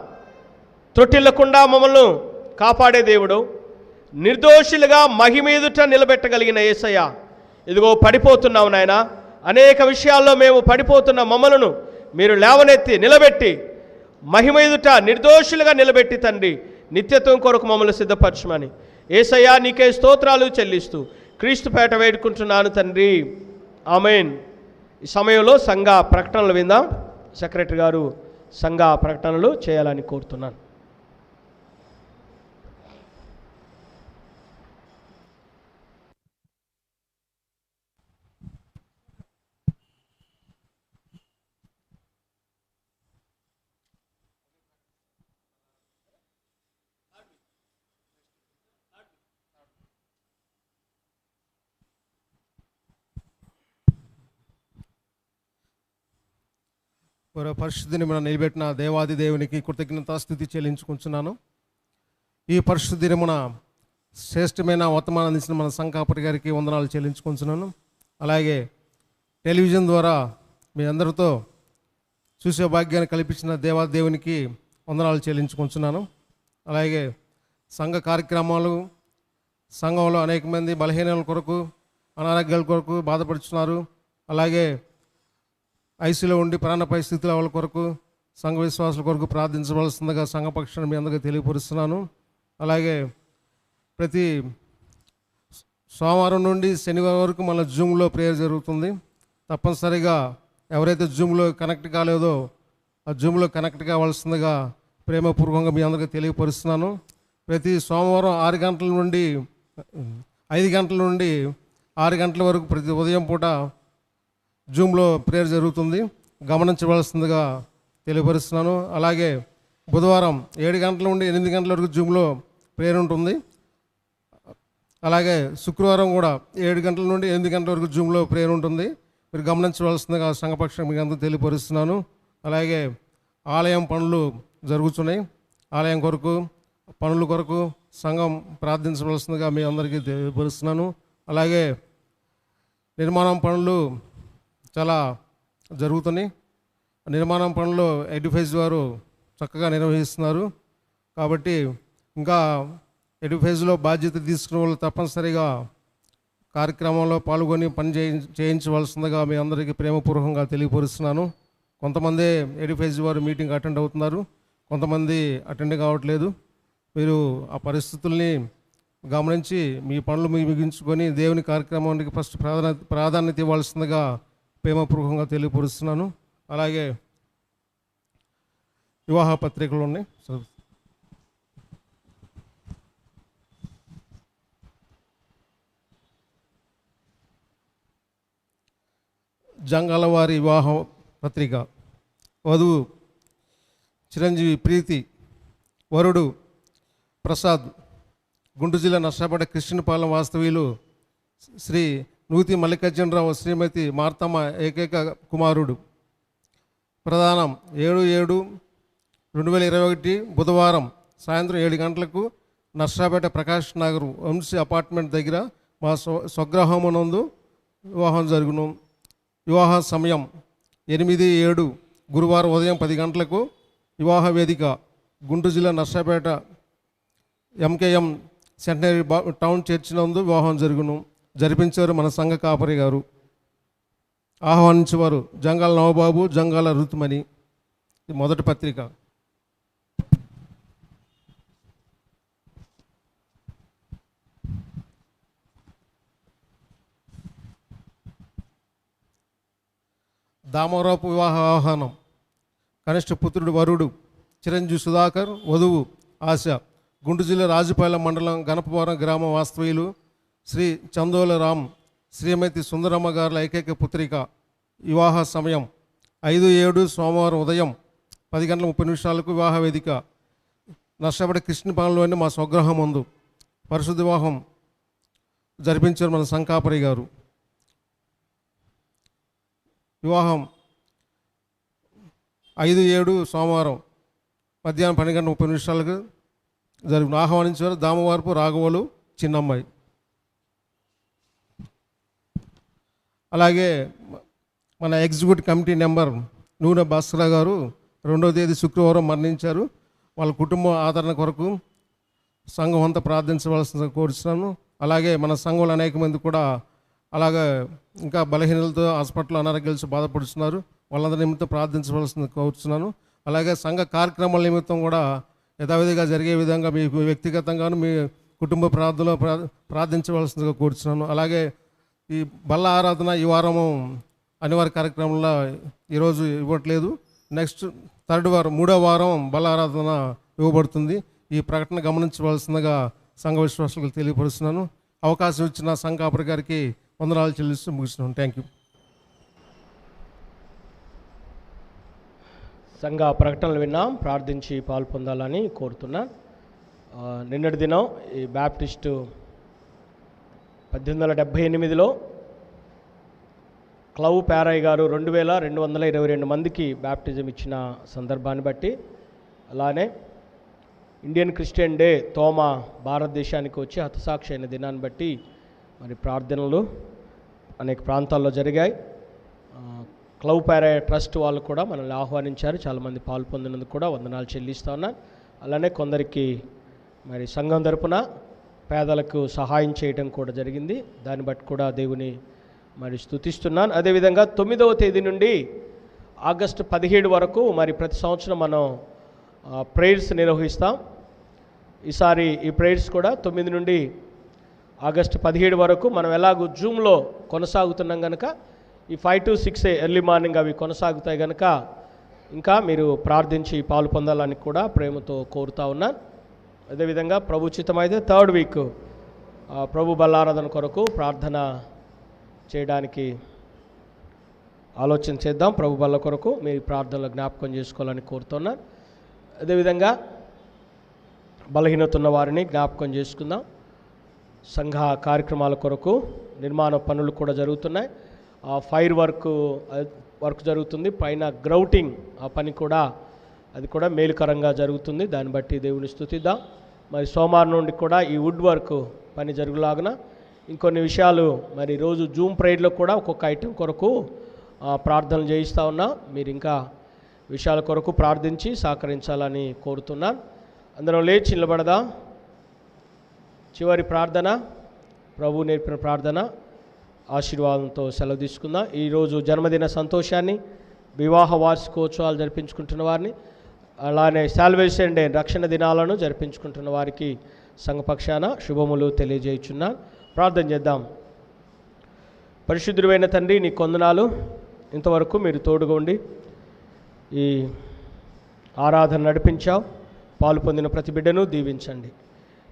తొట్టిల్లకుండా మమ్మల్ని కాపాడే దేవుడు, నిర్దోషులుగా మహిమీదుట నిలబెట్టగలిగిన యేసయ్య, ఇదిగో పడిపోతున్నావు నాయన. అనేక విషయాల్లో మేము పడిపోతున్న మమ్మలను మీరు లేవనెత్తి నిలబెట్టి, మహిమీదుట నిర్దోషులుగా నిలబెట్టి తండ్రి, నిత్యత్వం కొరకు మమ్మల్ని సిద్ధపరచమని యేసయ్య నీకే స్తోత్రాలు చెల్లిస్తూ క్రీస్తుపేట వేడుకుంటున్నాను తండ్రి. ఆమేన్. ఈ సమయంలో సంఘ ప్రకటనలు విందాం. సెక్రటరీ గారు సంఘ ప్రకటనలు చేయాలని కోరుతున్నాను. పరిశుద్ధిని మనం నిలబెట్టిన దేవాది దేవునికి కృతజ్ఞతాస్థుతి చెల్లించుకుంటున్నాను. ఈ పరిశుద్ధ దినమున శ్రేష్టమైన వర్తమానం అందించిన మన సంఘాపతి గారికి వందనాలు చెల్లించుకుంటున్నాను. అలాగే టెలివిజన్ ద్వారా మీ అందరితో చూసే భాగ్యాన్ని కల్పించిన దేవాది దేవునికి వందనాలు చెల్లించుకుంటున్నాను. అలాగే సంఘ కార్యక్రమాలు, సంఘంలో అనేక మంది బలహీనల కొరకు, అనారోగ్యాల కొరకు బాధపడుతున్నారు. అలాగే ఐసీలో ఉండి ప్రాణ పరిస్థితుల వాళ్ళ కొరకు, సంఘ విశ్వాసుల కొరకు ప్రార్థించవలసిందిగా సంఘపక్షాన్ని మీ అందరికీ తెలియపరుస్తున్నాను. అలాగే ప్రతి సోమవారం నుండి శనివారం వరకు మన జూమ్లో ప్రేయర్ జరుగుతుంది. తప్పనిసరిగా ఎవరైతే జూమ్లో కనెక్ట్ కాలేదో ఆ జూమ్లో కనెక్ట్ కావాల్సిందిగా ప్రేమపూర్వకంగా మీ అందరికీ తెలియపరుస్తున్నాను. ప్రతి సోమవారం 6 గంటల నుండి 5 గంటల నుండి 6 గంటల వరకు ప్రతి ఉదయం పూట జూమ్లో ప్రేయర్ జరుగుతుంది, గమనించవలసిందిగా తెలియపరుస్తున్నాను. అలాగే బుధవారం 7 గంటల నుండి 8 గంటల వరకు జూమ్లో ప్రేయర్ ఉంటుంది. అలాగే శుక్రవారం కూడా 7 గంటల నుండి 8 గంటల వరకు జూమ్లో ప్రేయర్ ఉంటుంది. మీరు గమనించవలసిందిగా సంఘపక్షం మీకు అందరూ తెలియపరుస్తున్నాను. అలాగే ఆలయం పనులు జరుగుతున్నాయి. ఆలయం కొరకు, పనుల కొరకు సంఘం ప్రార్థించవలసిందిగా మీ అందరికీ తెలియపరుస్తున్నాను. అలాగే నిర్మాణం పనులు చాలా జరుగుతున్నాయి. నిర్మాణం పనులు ఎడ్యుఫైజ్ వారు చక్కగా నిర్వహిస్తున్నారు. కాబట్టి ఇంకా ఎడ్యుఫైజ్లో బాధ్యత తీసుకున్న వాళ్ళు తప్పనిసరిగా కార్యక్రమంలో పాల్గొని పని చేయించవలసిందిగా మీ అందరికీ ప్రేమపూర్వకంగా తెలియపరుస్తున్నాను. కొంతమంది ఎడ్యుఫైజ్ వారు మీటింగ్ అటెండ్ అవుతున్నారు, కొంతమంది అటెండ్ కావట్లేదు. మీరు ఆ పరిస్థితుల్ని గమనించి మీ పనులు ముగించుకొని దేవుని కార్యక్రమానికి ఫస్ట్ ప్రాధాన్యత ఇవ్వాల్సిందిగా ప్రేమపూర్వకంగా తెలియపరుస్తున్నాను. అలాగే వివాహ పత్రికలు ఉన్నాయి. జంగాల వారి వివాహ పత్రిక. వధువు చిరంజీవి ప్రీతి, వరుడు ప్రసాద్. గుంటూరు జిల్లా నర్సాపేట కృష్ణపాలెం వాస్తవ్యులు శ్రీ నూతి మల్లికార్జునరావు, శ్రీమతి మార్తమ్మ ఏకైక కుమారుడు. ప్రధానం 7/7/2021 బుధవారం సాయంత్రం 7 గంటలకు నర్సాపేట ప్రకాష్ నగర్ వంశీ అపార్ట్మెంట్ దగ్గర మా స్వగృహమునందు వివాహం జరుగును. వివాహ సమయం 8/7 గురువారం ఉదయం 10 గంటలకు. వివాహ వేదిక గుంటూరు జిల్లా Narsapeta MKM centenary town church నందు వివాహం జరుగును. జరిపించారు మన సంఘ కాపరి గారు. ఆహ్వానించేవారు జంగాల నవబాబు, జంగాల రుతుమణి. మొదటి పత్రిక. దామోరాపు వివాహ ఆహ్వానం. కనిష్ట పుత్రుడు వరుడు చిరంజీవి సుధాకర్, వధువు ఆశ. గుంటూరు జిల్లా రాజుపాలెం మండలం గణపవరం గ్రామ వాస్తవ్యులు శ్రీ చందోల రామ్, శ్రీమతి సుందరమ్మ గారుల ఏకైక పుత్రిక వివాహ సమయం 5/7 సోమవారం ఉదయం 10:30 వివాహ వేదిక నష్టపడి కృష్ణపాలెంలోని మా స్వగృహం ముందు పరిశుద్ధ వివాహం జరిపించారు మన సంకాపరి గారు. వివాహం 5/7 సోమవారం మధ్యాహ్నం 12:30 జరిగిన. ఆహ్వానించారు దామవారపు రాఘవలు చిన్నమ్మాయి. అలాగే మన ఎగ్జిక్యూటివ్ కమిటీ నెంబర్ నూనె భాస్కర గారు 2వ తేదీ శుక్రవారం మరణించారు. వాళ్ళ కుటుంబ ఆదరణ కొరకు సంఘం అంతా ప్రార్థించవలసిందిగా కోరుతున్నాను. అలాగే మన సంఘంలో అనేక మంది కూడా అలాగే ఇంకా బలహీనలతో హాస్పిటల్ అనారోగ్యాలతో బాధపడుతున్నారు. వాళ్ళందరి నిమిత్తం ప్రార్థించవలసింది కోరుతున్నాను. అలాగే సంఘ కార్యక్రమాల నిమిత్తం కూడా యథావిధిగా జరిగే విధంగా మీకు వ్యక్తిగతంగాను మీ కుటుంబ ప్రార్థనలో ప్రార్థించవలసిందిగా కోరుతున్నాను. అలాగే ఈ బల్ల ఆరాధన ఈ వారము అనివార్య కార్యక్రమంలో ఈరోజు ఇవ్వట్లేదు. నెక్స్ట్ 3వ వారం బల్ల ఆరాధన ఇవ్వబడుతుంది. ఈ ప్రకటన గమనించవలసిందిగా సంఘ విశ్వాసులకు తెలియపరుస్తున్నాను. అవకాశం ఇచ్చిన సంఘాపరి గారికి వందనాలు చెల్లిస్తూ ముగిస్తున్నాను. Thank you. సంఘ ప్రకటనలు విన్నాం, ప్రార్థించి పాలు పొందాలని కోరుతున్నాను. నిన్నటి దినం ఈ బ్యాప్టిస్టు 1878లో క్లవ్ ప్యారయ్ గారు 2222 మందికి బ్యాప్టిజం ఇచ్చిన సందర్భాన్ని బట్టి, అలానే ఇండియన్ క్రిస్టియన్ డే తోమా భారతదేశానికి వచ్చి హతసాక్షి అయిన దినాన్ని బట్టి మరి ప్రార్థనలు అనేక ప్రాంతాల్లో జరిగాయి. క్లవ్ ప్యారయ్ ట్రస్ట్ వాళ్ళు కూడా మనల్ని ఆహ్వానించారు. చాలామంది పాలు పొందినందుకు కూడా వందనాలు చెల్లిస్తూ ఉన్నాను. అలానే కొందరికి మరి సంఘం తరపున పేదలకు సహాయం చేయడం కూడా జరిగింది. దాన్ని బట్టి కూడా దేవుని మరి స్తుతిస్తున్నాను. అదేవిధంగా 9వ తేదీ నుండి ఆగస్టు 17 వరకు మరి ప్రతి సంవత్సరం మనం ప్రేయర్స్ నిర్వహిస్తాం. ఈసారి ఈ ప్రేయర్స్ కూడా 9 నుండి ఆగస్టు 17 వరకు మనం ఎలాగూ జూమ్లో కొనసాగుతున్నాం కనుక ఈ 5 to 6 ఎర్లీ మార్నింగ్ అవి కొనసాగుతాయి కనుక ఇంకా మీరు ప్రార్థించి పాలు పొందాలని కూడా ప్రేమతో కోరుతా ఉన్నాను. అదేవిధంగా ప్రభు చిత్తమైతే 3rd వీక్ ప్రభు బల్లారాధన కొరకు ప్రార్థన చేయడానికి ఆలోచన చేద్దాం. ప్రభు బల్ల కొరకు మీ ప్రార్థనలో జ్ఞాపకం చేసుకోవాలని కోరుతున్నాను. అదేవిధంగా బలహీనత ఉన్న వారిని జ్ఞాపకం చేసుకుందాం. సంఘ కార్యక్రమాల కొరకు నిర్మాణ పనులు కూడా జరుగుతున్నాయి. ఫైర్ వర్క్ జరుగుతుంది. పైన గ్రౌటింగ్ ఆ పని కూడా అది కూడా మేలుకరంగా జరుగుతుంది. దాన్ని బట్టి దేవుని స్తుతిద్దాం. మరి సోమవారం నుండి కూడా ఈ వుడ్ వర్క్ పని జరుగులాగున ఇంకొన్ని విషయాలు మరి రోజు జూమ్ ప్రేయర్లో కూడా ఒక్కొక్క ఐటెం కొరకు ప్రార్థనలు చేయిస్తూ ఉన్నా. మీరు ఇంకా విషయాల కొరకు ప్రార్థించి సహకరించాలని కోరుతున్నాను. అందరం లేచి నిలబడదా. చివరి ప్రార్థన ప్రభు నేర్పిన ప్రార్థన ఆశీర్వాదంతో సెలవు తీసుకుందాం. ఈరోజు జన్మదిన సంతోషాన్ని, వివాహ వార్షికోత్సవాలు జరిపించుకుంటున్న వారిని, అలానే సాల్వేషన్ డే రక్షణ దినాలను జరిపించుకుంటున్న వారికి సంఘపక్షాన శుభములు తెలియజేయుచున్నాను. ప్రార్థన చేద్దాం. పరిశుద్ధుడైన తండ్రి, నీ వందనాలు. ఇంతవరకు మీరు తోడుగా ఉండి ఈ ఆరాధన నడిపించావు. పాలు పొందిన ప్రతి బిడ్డను దీవించండి.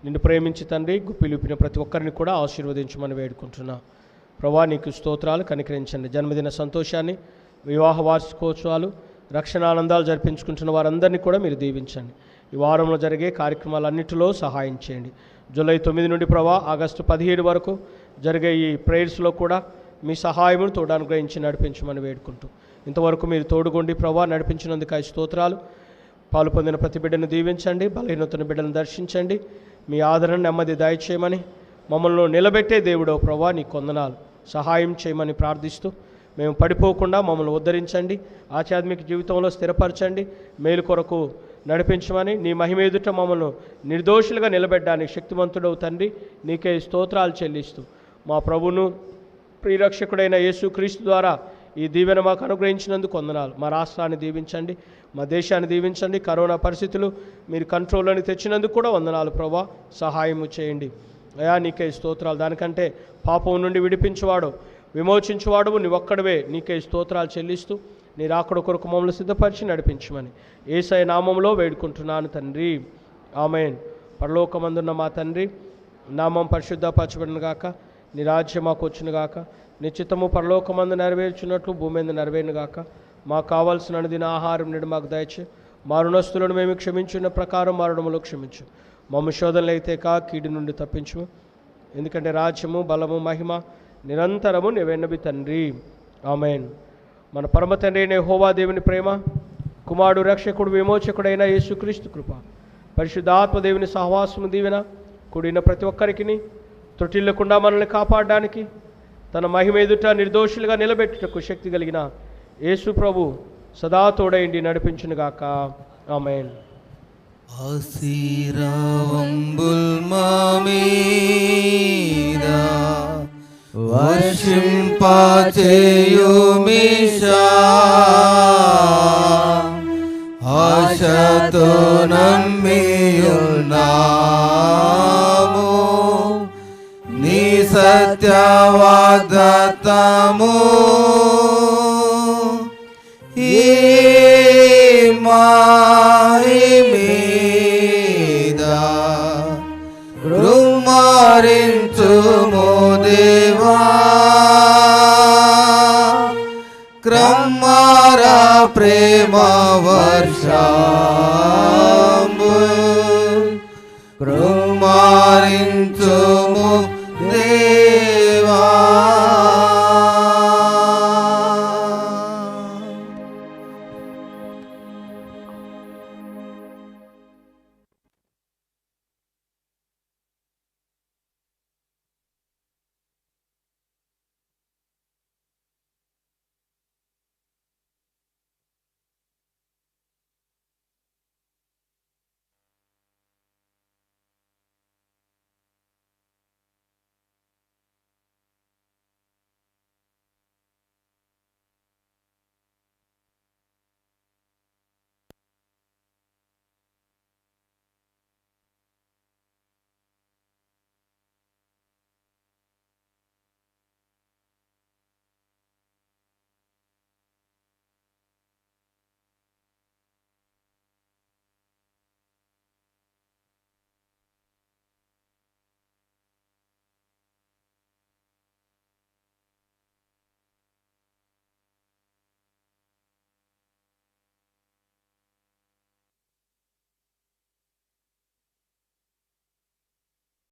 నిన్ను ప్రేమించి తండ్రి పిలిపిన ప్రతి ఒక్కరిని కూడా ఆశీర్వదించమని వేడుకుంటున్నా. ప్రభా నీకు స్తోత్రాలు, కనికరించండి. జన్మదిన సంతోషాన్ని, వివాహ వార్షికోత్సవాలు, రక్షణానందాలు జరిపించుకుంటున్న వారందరినీ కూడా మీరు దీవించండి. ఈ వారంలో జరిగే కార్యక్రమాలన్నింటిలో సహాయం చేయండి. జూలై 9 నుండి ప్రభా ఆగస్టు 17 వరకు జరిగే ఈ ప్రేయర్స్లో కూడా మీ సహాయమును తోడు అనుగ్రహించి నడిపించమని వేడుకుంటూ, ఇంతవరకు మీరు తోడుగొండి ప్రభా నడిపించినందుకు ఈ స్తోత్రాలు. పాలు పొందిన ప్రతి బిడ్డను దీవించండి. బలహీనతను బిడ్డను దర్శించండి. మీ ఆదరణ నెమ్మది దయచేయమని, మమ్మల్ని నిలబెట్టే దేవుడో ప్రభా నీ వందనాలు. సహాయం చేయమని ప్రార్థిస్తూ, మేము పడిపోకుండా మమ్మల్ని ఉద్ధరించండి. ఆధ్యాత్మిక జీవితంలో స్థిరపరచండి. మేలు కొరకు నడిపించమని, నీ మహిమ ఎదుట మమ్మల్ని నిర్దోషులుగా నిలబెట్టడానికి శక్తిమంతుడవు తండ్రి నీకే స్తోత్రాలు చెల్లిస్తూ, మా ప్రభును ప్రియరక్షకుడైన యేసుక్రీస్తు ద్వారా ఈ దీవెన మాకు అనుగ్రహించినందుకు వందనాలు. మా రాష్ట్రాన్ని దీవించండి, మా దేశాన్ని దీవించండి. కరోనా పరిస్థితులు మీరు కంట్రోల్లోని తెచ్చినందుకు కూడా వందనాలు ప్రభా. సహాయము చేయండి అయా, నీకే స్తోత్రాలు. దానికంటే పాపం నుండి విడిపించువాడు, విమోచించువాడు నీ ఒక్కడవే. నీకే స్తోత్రాలు చెల్లిస్తూ నీ రాకడ కొరకు మమ్మల్ని సిద్ధపరిచి నడిపించమని యేసయ్య నామంలో వేడుకుంటున్నాను తండ్రి, ఆమేన్. పరలోకమందున్న మా తండ్రి, నామం పరిశుద్ధపరచబడును గాక, నీ రాజ్యం మాకు వచ్చునుగాక, నీ చిత్తము పరలోకమందు నెరవేర్చున్నట్లు భూమి మీద నెరవేరునుగాక. మాకు కావాల్సిన అనుదిన ఆహారం నేడు మాకు దయచే, మా రుణస్తులను మేము క్షమించున్న ప్రకారం మా రుణములు క్షమించు. మమ్మ శోధనలు అయితే కీడు నుండి తప్పించు. ఎందుకంటే రాజ్యము, బలము, మహిమ నిరంతరము నీవెన్నవి తండ్రి. ఆమేన్. మన పరమ తండ్రి అయిన యెహోవా దేవుని ప్రేమ, కుమారుడు రక్షకుడు విమోచకుడైన యేసుక్రీస్తు కృప, పరిశుద్ధాత్మ దేవుని సహవాసము దీవెన కూడిన ప్రతి ఒక్కరికి త్రుటిల్లకుండా మనల్ని కాపాడడానికి, తన మహిమ ఎదుట నిర్దోషులుగా నిలబెట్టుటకు శక్తి కలిగిన యేసు ప్రభు సదా తోడైండి నడిపించునుగాక. ఆమేన్. ఆశీర్వాదంబుల్ మా మీద వర్షింపచేయుమిషా, ఆశతో నమ్మియున్నాము నీ సత్య వాగ్దత్తము. ఈ మాయి మీద కృమ్మరించుము దేవా, క్రమ్మర ప్రేమ వర్షంబు కృమ్మరించు